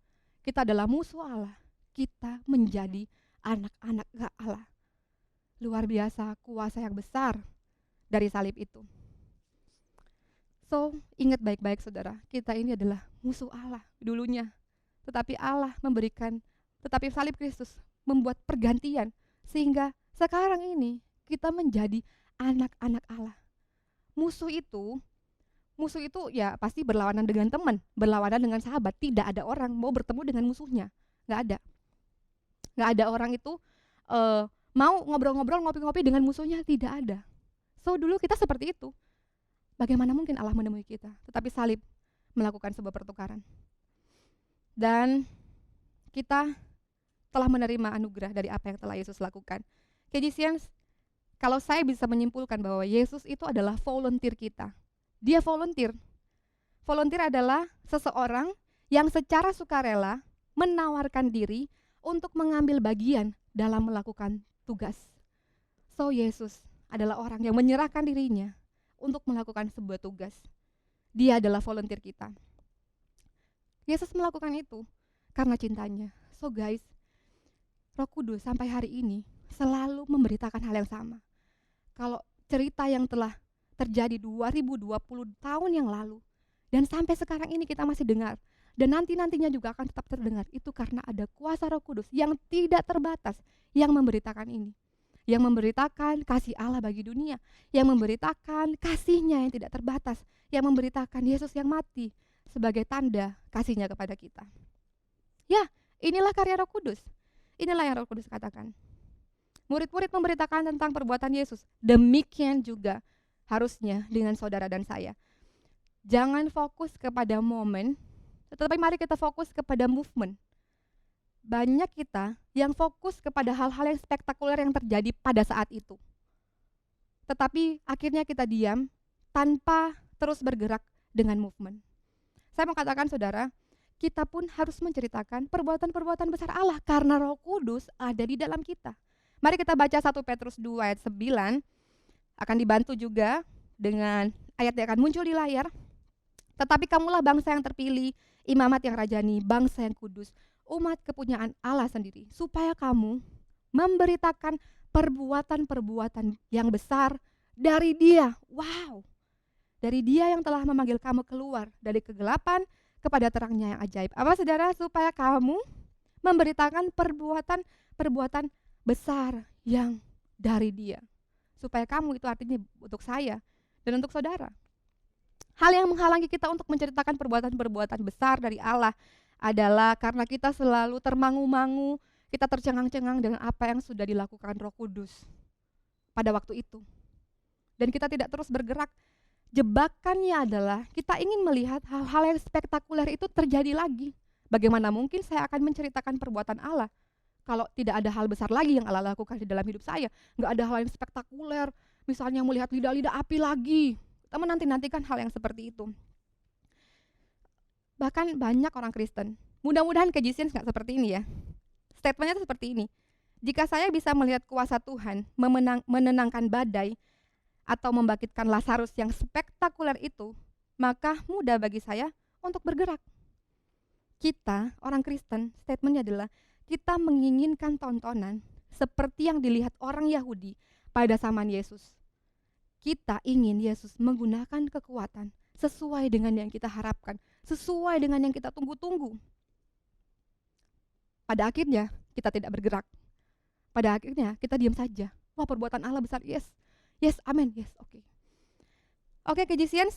kita adalah musuh Allah, kita menjadi anak-anak Allah. Luar biasa kuasa yang besar dari salib itu. So, ingat baik-baik saudara, kita ini adalah musuh Allah dulunya. Tetapi tetapi salib Kristus membuat pergantian sehingga sekarang ini kita menjadi anak-anak Allah. Musuh itu ya pasti berlawanan dengan teman, berlawanan dengan sahabat. Tidak ada orang mau bertemu dengan musuhnya, nggak ada orang itu mau ngobrol-ngobrol, ngopi-ngopi dengan musuhnya, tidak ada. So dulu kita seperti itu. Bagaimana mungkin Allah menemui kita? Tetapi salib melakukan sebuah pertukaran. Dan kita telah menerima anugerah dari apa yang telah Yesus lakukan. Christians, kalau saya bisa menyimpulkan bahwa Yesus itu adalah volunteer kita. Dia volunteer. Volunteer adalah seseorang yang secara sukarela menawarkan diri untuk mengambil bagian dalam melakukan tugas. So Yesus adalah orang yang menyerahkan dirinya untuk melakukan sebuah tugas. Dia adalah volunteer kita. Yesus melakukan itu karena cintanya. So guys, Roh Kudus sampai hari ini selalu memberitakan hal yang sama. Kalau cerita yang telah terjadi 2020 tahun yang lalu dan sampai sekarang ini kita masih dengar dan nantinya juga akan tetap terdengar, itu karena ada kuasa Roh Kudus yang tidak terbatas yang memberitakan ini, yang memberitakan kasih Allah bagi dunia, yang memberitakan kasihnya yang tidak terbatas, yang memberitakan Yesus yang mati sebagai tanda kasihnya kepada kita. Ya, inilah karya Roh Kudus. Inilah yang Roh Kudus katakan. Murid-murid memberitakan tentang perbuatan Yesus. Demikian juga harusnya dengan saudara dan saya. Jangan fokus kepada momen, tetapi mari kita fokus kepada movement. Banyak kita yang fokus kepada hal-hal yang spektakuler yang terjadi pada saat itu. Tetapi akhirnya kita diam tanpa terus bergerak dengan movement. Saya mau katakan saudara, kita pun harus menceritakan perbuatan-perbuatan besar Allah karena Roh Kudus ada di dalam kita. Mari kita baca 1 Petrus 2 ayat 9. Akan dibantu juga dengan ayat yang akan muncul di layar. Tetapi kamulah bangsa yang terpilih, imamat yang rajani, bangsa yang kudus, umat kepunyaan Allah sendiri, supaya kamu memberitakan perbuatan-perbuatan yang besar dari Dia. Wow, dari Dia yang telah memanggil kamu keluar dari kegelapan kepada terangnya yang ajaib. Apa saudara? Supaya kamu memberitakan perbuatan-perbuatan besar yang dari Dia. Supaya kamu, itu artinya untuk saya dan untuk saudara. Hal yang menghalangi kita untuk menceritakan perbuatan-perbuatan besar dari Allah adalah karena kita selalu termangu-mangu, kita tercengang-cengang dengan apa yang sudah dilakukan Roh Kudus pada waktu itu. Dan kita tidak terus bergerak. Jebakannya adalah kita ingin melihat hal-hal yang spektakuler itu terjadi lagi. Bagaimana mungkin saya akan menceritakan perbuatan Allah kalau tidak ada hal besar lagi yang Allah lakukan di dalam hidup saya? Nggak ada hal yang spektakuler, misalnya melihat lidah-lidah api lagi. Kita menanti-nantikan hal yang seperti itu. Bahkan banyak orang Kristen, mudah-mudahan Kejisian nggak seperti ini ya. Statementnya itu seperti ini. Jika saya bisa melihat kuasa Tuhan menenangkan badai atau membangkitkan Lazarus yang spektakuler itu, maka mudah bagi saya untuk bergerak. Kita, orang Kristen, statementnya adalah kita menginginkan tontonan seperti yang dilihat orang Yahudi pada zaman Yesus. Kita ingin Yesus menggunakan kekuatan sesuai dengan yang kita harapkan, sesuai dengan yang kita tunggu-tunggu. Pada akhirnya kita tidak bergerak. Pada akhirnya kita diam saja. Wah, perbuatan Allah besar, yes, amin, yes, oke. Oke, Kejisian,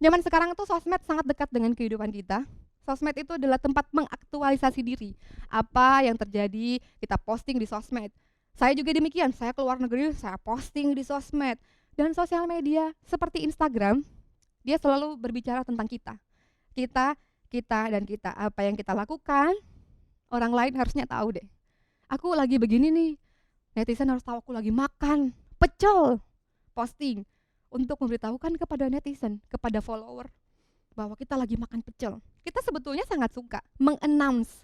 zaman sekarang tuh sosmed sangat dekat dengan kehidupan kita. Sosmed itu adalah tempat mengaktualisasi diri. Apa yang terjadi, kita posting di sosmed. Saya juga demikian, saya keluar negeri, saya posting di sosmed. Dan sosial media seperti Instagram, dia selalu berbicara tentang kita. Kita, dan kita. Apa yang kita lakukan, orang lain harusnya tahu deh. Aku lagi begini nih, netizen harus tahu aku lagi makan pecel. Posting untuk memberitahukan kepada netizen, kepada follower, bahwa kita lagi makan pecel. Kita sebetulnya sangat suka mengannounce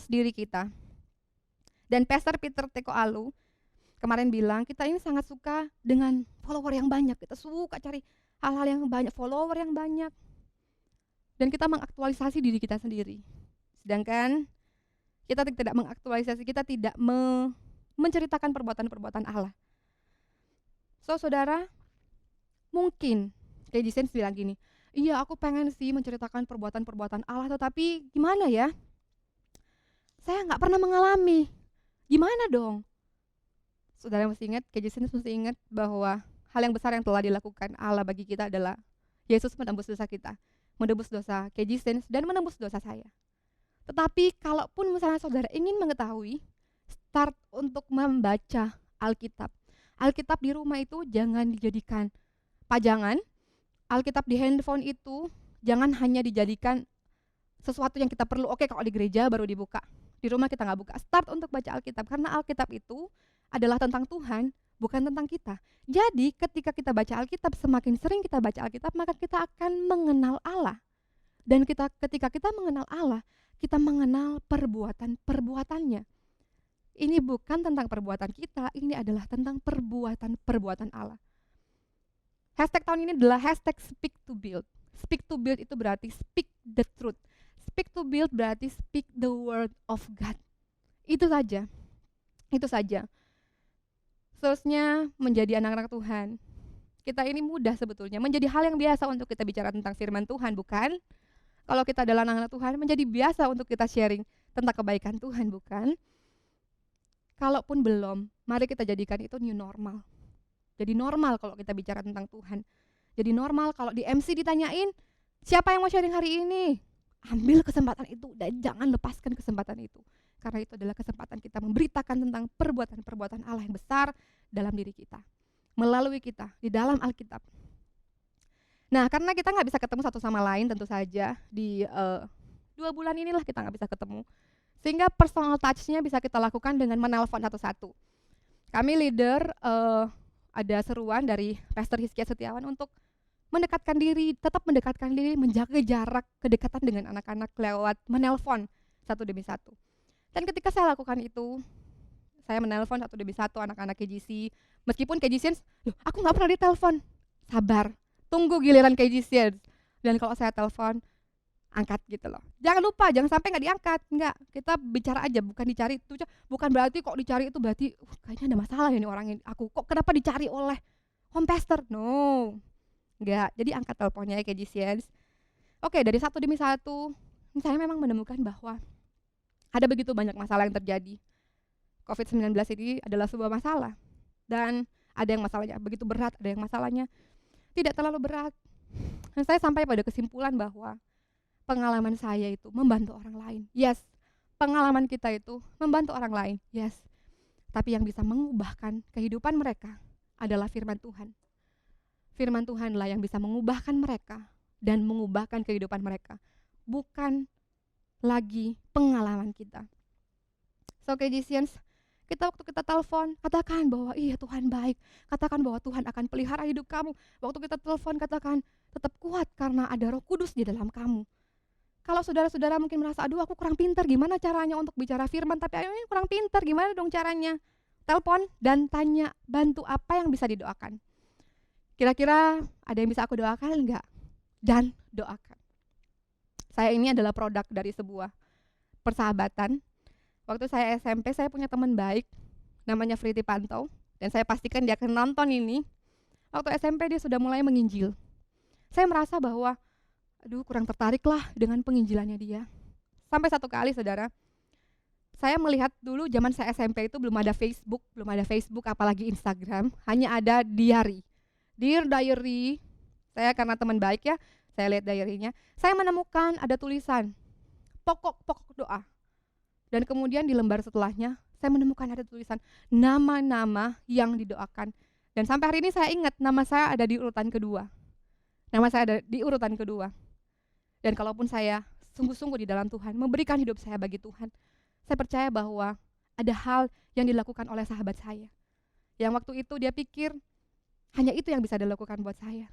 diri kita. Dan Pastor Peter Teko Alu kemarin bilang, kita ini sangat suka dengan follower yang banyak. Kita suka cari hal-hal yang banyak, follower yang banyak. Dan kita mengaktualisasi diri kita sendiri. sedangkan kita tidak mengaktualisasi, kita tidak menceritakan perbuatan-perbuatan Allah. So, saudara, mungkin kayak Jason bilang gini, iya aku pengen sih menceritakan perbuatan-perbuatan Allah, tetapi gimana ya? Saya nggak pernah mengalami. Gimana dong? Saudara mesti ingat, kayak Jason mesti ingat bahwa hal yang besar yang telah dilakukan Allah bagi kita adalah Yesus menembus dosa kita, menebus dosa kayak Jason dan menembus dosa saya. Tetapi kalaupun misalnya saudara ingin mengetahui, start untuk membaca Alkitab. Alkitab di rumah itu jangan dijadikan pajangan. Alkitab di handphone itu jangan hanya dijadikan sesuatu yang kita perlu. Oke, kalau di gereja baru dibuka. Di rumah kita nggak buka. Start untuk baca Alkitab. Karena Alkitab itu adalah tentang Tuhan, bukan tentang kita. Jadi ketika kita baca Alkitab, semakin sering kita baca Alkitab, maka kita akan mengenal Allah. Dan ketika kita mengenal Allah, kita mengenal perbuatan-perbuatannya. Ini bukan tentang perbuatan kita, ini adalah tentang perbuatan-perbuatan Allah. Hashtag tahun ini adalah hashtag speak to build. Speak to build itu berarti speak the truth. Speak to build berarti speak the word of God. Itu saja. Itu saja. Seterusnya menjadi anak-anak Tuhan. Kita ini mudah sebetulnya, menjadi hal yang biasa untuk kita bicara tentang firman Tuhan, bukan? Kalau kita adalah anak-anak Tuhan, menjadi biasa untuk kita sharing tentang kebaikan Tuhan, bukan? Kalaupun belum, mari kita jadikan itu new normal. Jadi normal kalau kita bicara tentang Tuhan. Jadi normal kalau di MC ditanyain, siapa yang mau sharing hari ini? Ambil kesempatan itu dan jangan lepaskan kesempatan itu. Karena itu adalah kesempatan kita memberitakan tentang perbuatan-perbuatan Allah yang besar dalam diri kita. Melalui kita, di dalam Alkitab. Nah, karena kita nggak bisa ketemu satu sama lain tentu saja di 2 bulan inilah kita nggak bisa ketemu, sehingga personal touch-nya bisa kita lakukan dengan menelpon satu-satu. Kami leader ada seruan dari Pastor Hizkia Setiawan untuk mendekatkan diri, tetap mendekatkan diri, menjaga jarak kedekatan dengan anak-anak lewat menelpon satu demi satu. Dan ketika saya lakukan itu, saya menelpon satu demi satu anak-anak KGC, meskipun KGC, loh aku nggak pernah ditelepon, sabar. Tunggu giliran KGC. Dan kalau saya telepon, angkat gitu loh. Jangan lupa, jangan sampai nggak diangkat. Enggak, kita bicara aja, bukan dicari. Itu bukan berarti kok dicari itu berarti kayaknya ada masalah ya nih orang ini. Aku kok kenapa dicari oleh home pastor? No, enggak. Jadi angkat teleponnya ya KGC. Oke, dari satu demi satu, saya memang menemukan bahwa ada begitu banyak masalah yang terjadi. COVID-19 ini adalah sebuah masalah. Dan ada yang masalahnya begitu berat, ada yang masalahnya tidak terlalu berat. Dan saya sampai pada kesimpulan bahwa pengalaman saya itu membantu orang lain. Yes, pengalaman kita itu membantu orang lain. Yes, tapi yang bisa mengubahkan kehidupan mereka adalah firman Tuhan. Firman Tuhanlah yang bisa mengubahkan mereka dan mengubahkan kehidupan mereka. Bukan lagi pengalaman kita. So, KGCians, waktu kita telepon, katakan bahwa iya Tuhan baik. Katakan bahwa Tuhan akan pelihara hidup kamu. Waktu kita telepon, katakan tetap kuat karena ada Roh Kudus di dalam kamu. Kalau saudara-saudara mungkin merasa, aduh aku kurang pintar, gimana caranya untuk bicara firman, tapi ayo kurang pintar, gimana dong caranya? Telepon dan tanya, bantu apa yang bisa didoakan. Kira-kira ada yang bisa aku doakan enggak? Dan doakan. Saya ini adalah produk dari sebuah persahabatan. Waktu saya SMP, saya punya teman baik, namanya Friti Pantau, dan saya pastikan dia akan nonton ini. Waktu SMP dia sudah mulai menginjil. Saya merasa bahwa, aduh kurang tertarik lah dengan penginjilannya dia. Sampai satu kali saudara, saya melihat dulu zaman saya SMP itu belum ada Facebook, apalagi Instagram, hanya ada diary. Dear Diary, saya karena teman baik ya, saya lihat diary-nya, saya menemukan ada tulisan, pokok-pokok doa. Dan kemudian di lembar setelahnya, saya menemukan ada tulisan nama-nama yang didoakan. Dan sampai hari ini saya ingat nama saya ada di urutan kedua. Dan kalaupun saya sungguh-sungguh di dalam Tuhan, memberikan hidup saya bagi Tuhan, saya percaya bahwa ada hal yang dilakukan oleh sahabat saya. Yang waktu itu dia pikir, hanya itu yang bisa dilakukan buat saya.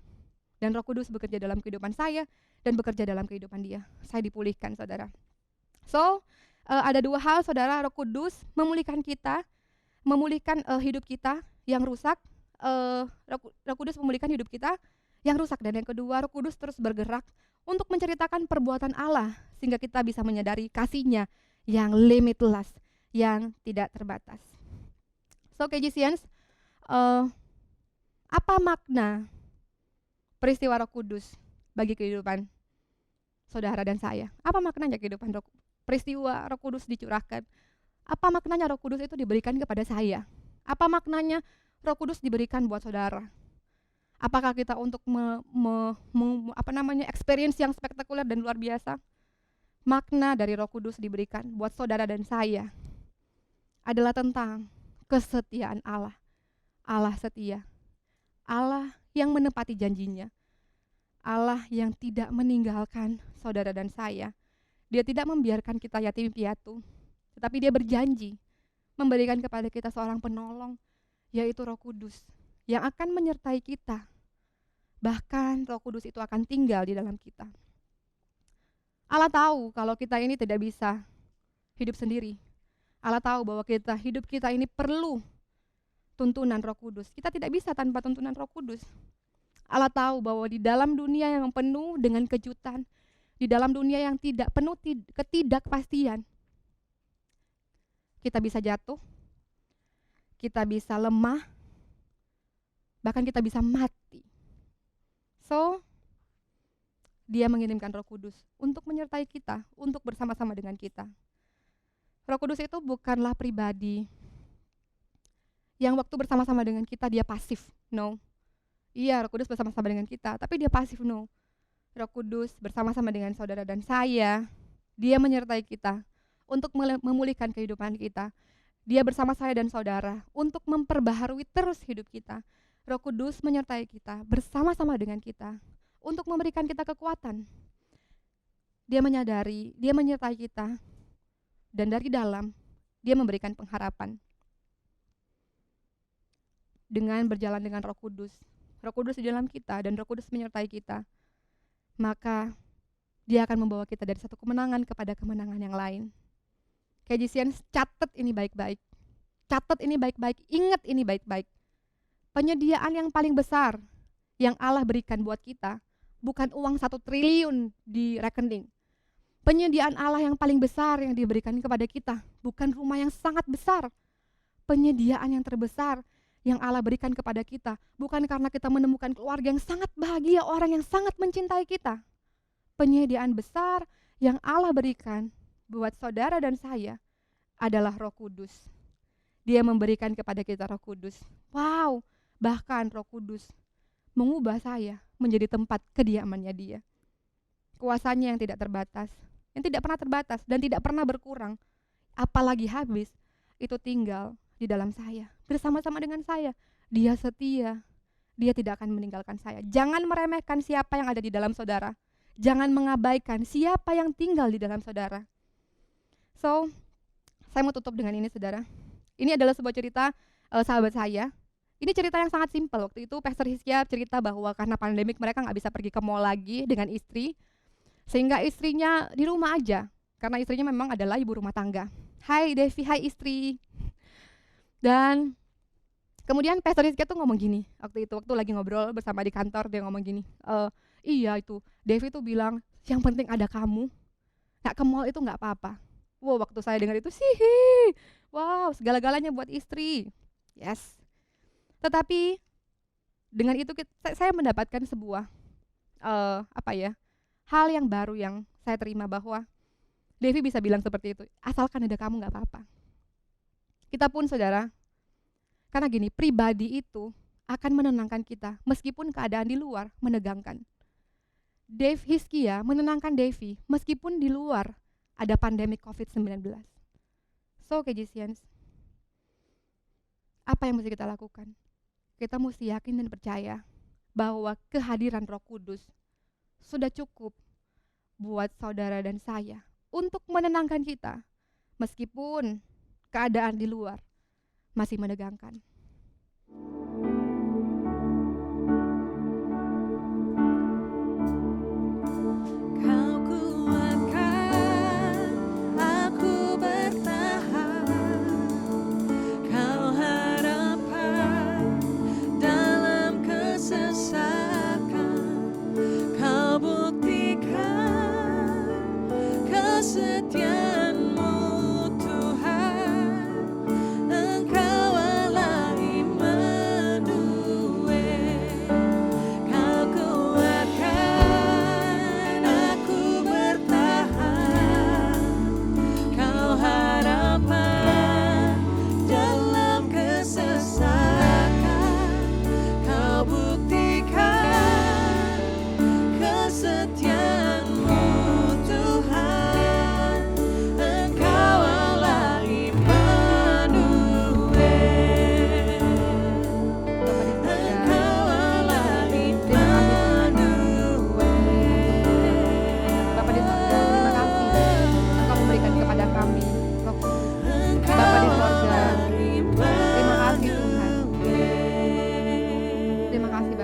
Dan Roh Kudus bekerja dalam kehidupan saya, dan bekerja dalam kehidupan dia. Saya dipulihkan saudara. So, ada dua hal saudara, Roh Kudus memulihkan kita, memulihkan hidup kita yang rusak. Roh Kudus memulihkan hidup kita yang rusak. Dan yang kedua, Roh Kudus terus bergerak untuk menceritakan perbuatan Allah sehingga kita bisa menyadari kasih-Nya yang limitless, yang tidak terbatas. So KGCians, apa makna peristiwa Roh Kudus bagi kehidupan saudara dan saya? Apa maknanya kehidupan peristiwa Roh Kudus dicurahkan? Apa maknanya Roh Kudus itu diberikan kepada saya? Apa maknanya Roh Kudus diberikan buat saudara? Apakah kita untuk experience yang spektakuler dan luar biasa? Makna dari Roh Kudus diberikan buat saudara dan saya adalah tentang kesetiaan Allah. Allah setia. Allah yang menepati janjinya. Allah yang tidak meninggalkan saudara dan saya. Dia tidak membiarkan kita yatim piatu, tetapi Dia berjanji memberikan kepada kita seorang penolong, yaitu Roh Kudus, yang akan menyertai kita. Bahkan Roh Kudus itu akan tinggal di dalam kita. Allah tahu kalau kita ini tidak bisa hidup sendiri. Allah tahu bahwa hidup kita ini perlu tuntunan Roh Kudus. Kita tidak bisa tanpa tuntunan Roh Kudus. Allah tahu bahwa di dalam dunia yang penuh dengan kejutan, di dalam dunia yang tidak penuh ketidakpastian, kita bisa jatuh, kita bisa lemah, bahkan kita bisa mati. So, Dia mengirimkan Roh Kudus untuk menyertai kita, untuk bersama-sama dengan kita. Roh Kudus itu bukanlah pribadi yang waktu bersama-sama dengan kita dia pasif, no. Iya, Roh Kudus bersama-sama dengan kita, tapi dia pasif, no. Roh Kudus bersama-sama dengan saudara dan saya, Dia menyertai kita untuk memulihkan kehidupan kita. Dia bersama saya dan saudara untuk memperbaharui terus hidup kita. Roh Kudus menyertai kita, bersama-sama dengan kita untuk memberikan kita kekuatan. Dia menyadari, Dia menyertai kita, dan dari dalam Dia memberikan pengharapan. Dengan berjalan dengan Roh Kudus di dalam kita dan Roh Kudus menyertai kita, maka Dia akan membawa kita dari satu kemenangan kepada kemenangan yang lain. KGCians, catat ini baik-baik. Catat ini baik-baik, ingat ini baik-baik. Penyediaan yang paling besar yang Allah berikan buat kita bukan uang 1 triliun di rekening. Penyediaan Allah yang paling besar yang diberikan kepada kita bukan rumah yang sangat besar. Penyediaan yang terbesar yang Allah berikan kepada kita bukan karena kita menemukan keluarga yang sangat bahagia, orang yang sangat mencintai kita. Penyediaan besar yang Allah berikan buat saudara dan saya adalah Roh Kudus. Dia memberikan kepada kita Roh Kudus. Wow, bahkan Roh Kudus mengubah saya menjadi tempat kediamannya Dia. Kuasanya yang tidak terbatas, yang tidak pernah terbatas dan tidak pernah berkurang, apalagi habis, itu tinggal di dalam saya, bersama-sama dengan saya. Dia setia, Dia tidak akan meninggalkan saya. Jangan meremehkan siapa yang ada di dalam saudara. Jangan mengabaikan siapa yang tinggal di dalam saudara. So, saya mau tutup dengan ini, saudara. Ini adalah sebuah cerita sahabat saya. Ini cerita yang sangat simpel. Waktu itu Pastor Hizkia cerita bahwa karena pandemik mereka nggak bisa pergi ke mall lagi dengan istri, sehingga istrinya di rumah aja. Karena istrinya memang adalah ibu rumah tangga. Hai Devi, hai istri. Dan kemudian Pastor Hizkia tuh ngomong gini, waktu lagi ngobrol bersama di kantor, dia ngomong gini, iya itu, Devi tuh bilang, yang penting ada kamu, nggak ke mall itu nggak apa-apa. Wow, waktu saya dengar itu sih, wow, segala-galanya buat istri. Yes. Tetapi dengan itu saya mendapatkan sebuah hal yang baru yang saya terima, bahwa Devi bisa bilang seperti itu, asalkan ada kamu nggak apa-apa. Kita pun saudara, karena gini, pribadi itu akan menenangkan kita meskipun keadaan di luar menegangkan. Hizkia menenangkan Devi meskipun di luar ada pandemi COVID-19. So KGCians, apa yang mesti kita lakukan? Kita mesti yakin dan percaya bahwa kehadiran Roh Kudus sudah cukup buat saudara dan saya untuk menenangkan kita meskipun keadaan di luar masih menegangkan. Kau kuatkan aku bertahan, kau harapan dalam kesesakan, kau buktikan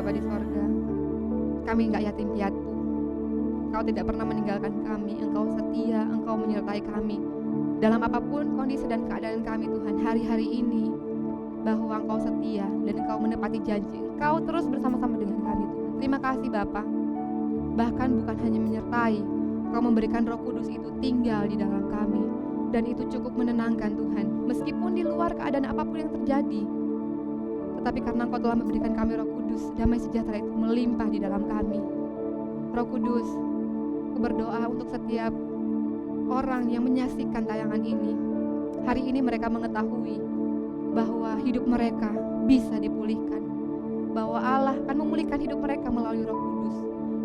Bapa di sorga, kami nggak yatim piatu. Engkau tidak pernah meninggalkan kami, Engkau setia, Engkau menyertai kami. Dalam apapun kondisi dan keadaan kami Tuhan, hari-hari ini, bahwa Engkau setia dan Engkau menepati janji. Engkau terus bersama-sama dengan kami Tuhan. Terima kasih Bapa. Bahkan bukan hanya menyertai, Engkau memberikan Roh Kudus itu tinggal di dalam kami. Dan itu cukup menenangkan Tuhan, meskipun di luar keadaan apapun yang terjadi. Tetapi karena Engkau telah memberikan kami Roh Kudus, damai sejahtera itu melimpah di dalam kami. Roh Kudus, aku berdoa untuk setiap orang yang menyaksikan tayangan ini. Hari ini mereka mengetahui bahwa hidup mereka bisa dipulihkan, bahwa Allah akan memulihkan hidup mereka melalui Roh Kudus.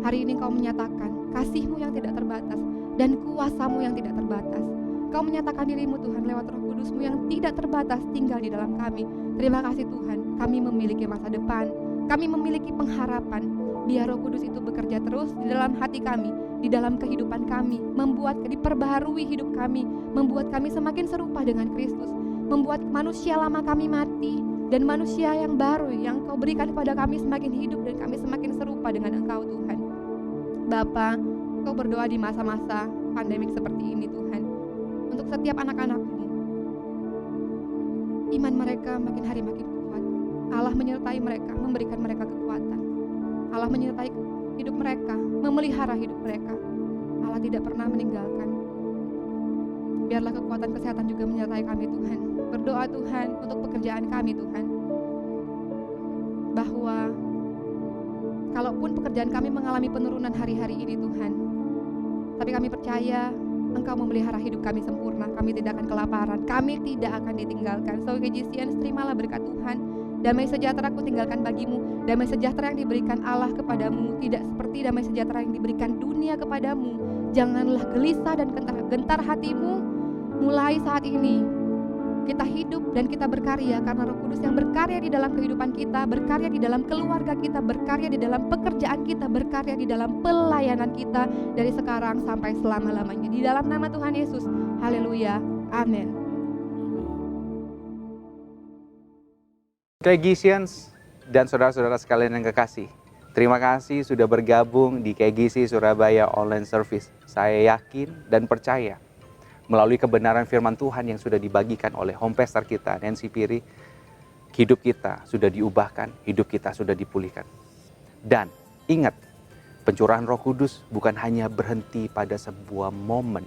Hari ini Engkau menyatakan kasih-Mu yang tidak terbatas dan kuasa-Mu yang tidak terbatas. Kau menyatakan diri-Mu Tuhan lewat Roh Kudus-Mu yang tidak terbatas tinggal di dalam kami. Terima kasih Tuhan, kami memiliki masa depan, kami memiliki pengharapan. Biar Roh Kudus itu bekerja terus di dalam hati kami, di dalam kehidupan kami, membuat diperbaharui hidup kami, membuat kami semakin serupa dengan Kristus, membuat manusia lama kami mati, dan manusia yang baru yang Kau berikan kepada kami semakin hidup dan kami semakin serupa dengan Engkau Tuhan. Bapa, Kau berdoa di masa-masa pandemik seperti ini Tuhan, untuk setiap anak-anak-Mu. Iman mereka makin hari makin kuat. Allah menyertai mereka, memberikan mereka kekuatan. Allah menyertai hidup mereka, memelihara hidup mereka. Allah tidak pernah meninggalkan. Biarlah kekuatan kesehatan juga menyertai kami Tuhan. Berdoa Tuhan untuk pekerjaan kami Tuhan, bahwa kalaupun pekerjaan kami mengalami penurunan hari-hari ini Tuhan, tapi kami percaya Engkau memelihara hidup kami sempurna. Kami tidak akan kelaparan, kami tidak akan ditinggalkan. So KJCN, terimalah berkat Tuhan. Damai sejahtera ku tinggalkan bagimu. Damai sejahtera yang diberikan Allah kepadamu tidak seperti damai sejahtera yang diberikan dunia kepadamu. Janganlah gelisah dan gentar hatimu. Mulai saat ini kita hidup dan kita berkarya karena Roh Kudus yang berkarya di dalam kehidupan kita, berkarya di dalam keluarga kita, berkarya di dalam pekerjaan kita, berkarya di dalam pelayanan kita dari sekarang sampai selama-lamanya. Di dalam nama Tuhan Yesus. Haleluya. Amin. KGCians dan saudara-saudara sekalian yang kekasih, terima kasih sudah bergabung di KGC Surabaya Online Service. Saya yakin dan percaya melalui kebenaran firman Tuhan yang sudah dibagikan oleh home pastor kita, Nancy Piri, hidup kita sudah diubahkan, hidup kita sudah dipulihkan. Dan ingat, pencurahan Roh Kudus bukan hanya berhenti pada sebuah momen,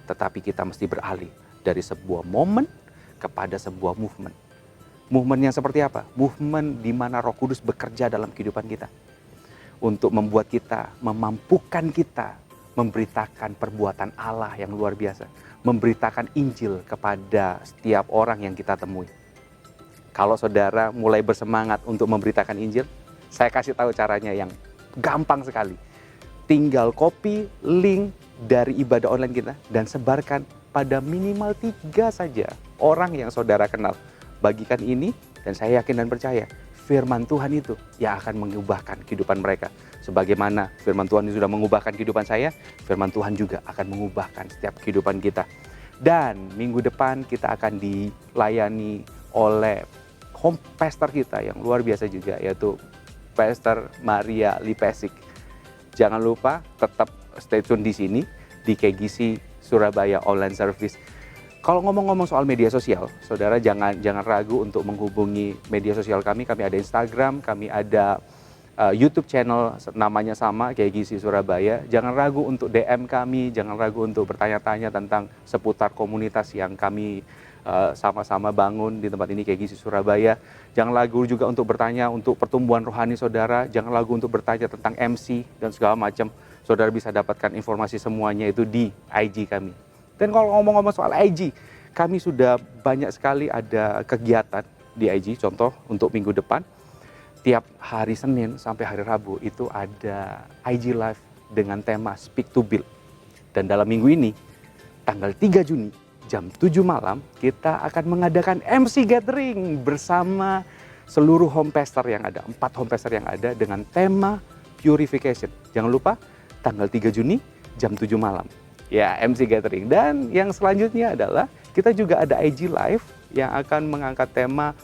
tetapi kita mesti beralih dari sebuah momen kepada sebuah movement. Movement yang seperti apa? Movement di mana Roh Kudus bekerja dalam kehidupan kita untuk membuat kita, memampukan kita memberitakan perbuatan Allah yang luar biasa, memberitakan Injil kepada setiap orang yang kita temui. Kalau saudara mulai bersemangat untuk memberitakan Injil, saya kasih tahu caranya yang gampang sekali. Tinggal copy link dari ibadah online kita dan sebarkan pada minimal 3 saja orang yang saudara kenal. Bagikan ini dan saya yakin dan percaya firman Tuhan itu yang akan mengubahkan kehidupan mereka. Sebagaimana firman Tuhan itu sudah mengubahkan kehidupan saya, firman Tuhan juga akan mengubahkan setiap kehidupan kita. Dan minggu depan kita akan dilayani oleh home pastor kita yang luar biasa juga, yaitu Pastor Maria Lipesik. Jangan lupa tetap stay tune di sini di KGC Surabaya Online Service. Kalau ngomong-ngomong soal media sosial, saudara jangan ragu untuk menghubungi media sosial kami. Kami ada Instagram, kami ada YouTube channel namanya sama, KGC Surabaya. Jangan ragu untuk DM kami, jangan ragu untuk bertanya-tanya tentang seputar komunitas yang kami sama-sama bangun di tempat ini, KGC Surabaya. Jangan ragu juga untuk bertanya untuk pertumbuhan rohani saudara. Jangan ragu untuk bertanya tentang MC dan segala macam. Saudara bisa dapatkan informasi semuanya itu di IG kami. Dan kalau ngomong-ngomong soal IG, kami sudah banyak sekali ada kegiatan di IG. Contoh untuk minggu depan, tiap hari Senin sampai hari Rabu itu ada IG Live dengan tema Speak to Build. Dan dalam minggu ini, tanggal 3 Juni, jam 7 malam, kita akan mengadakan MC Gathering bersama seluruh home pastor yang ada, 4 home pastor yang ada dengan tema Purification. Jangan lupa, tanggal 3 Juni, jam 7 malam. Ya, MC Gathering. Dan yang selanjutnya adalah kita juga ada IG Live yang akan mengangkat tema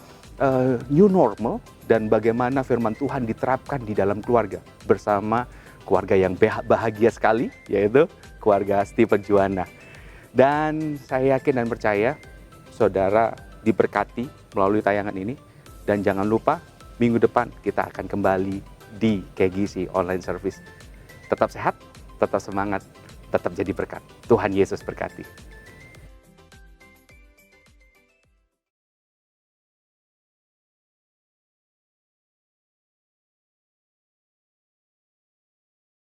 new normal dan bagaimana firman Tuhan diterapkan di dalam keluarga bersama keluarga yang bahagia sekali, yaitu keluarga Stephen Juana. Dan saya yakin dan percaya saudara diberkati melalui tayangan ini. Dan jangan lupa minggu depan kita akan kembali di KGC Online Service. Tetap sehat, tetap semangat, tetap jadi berkat. Tuhan Yesus berkati.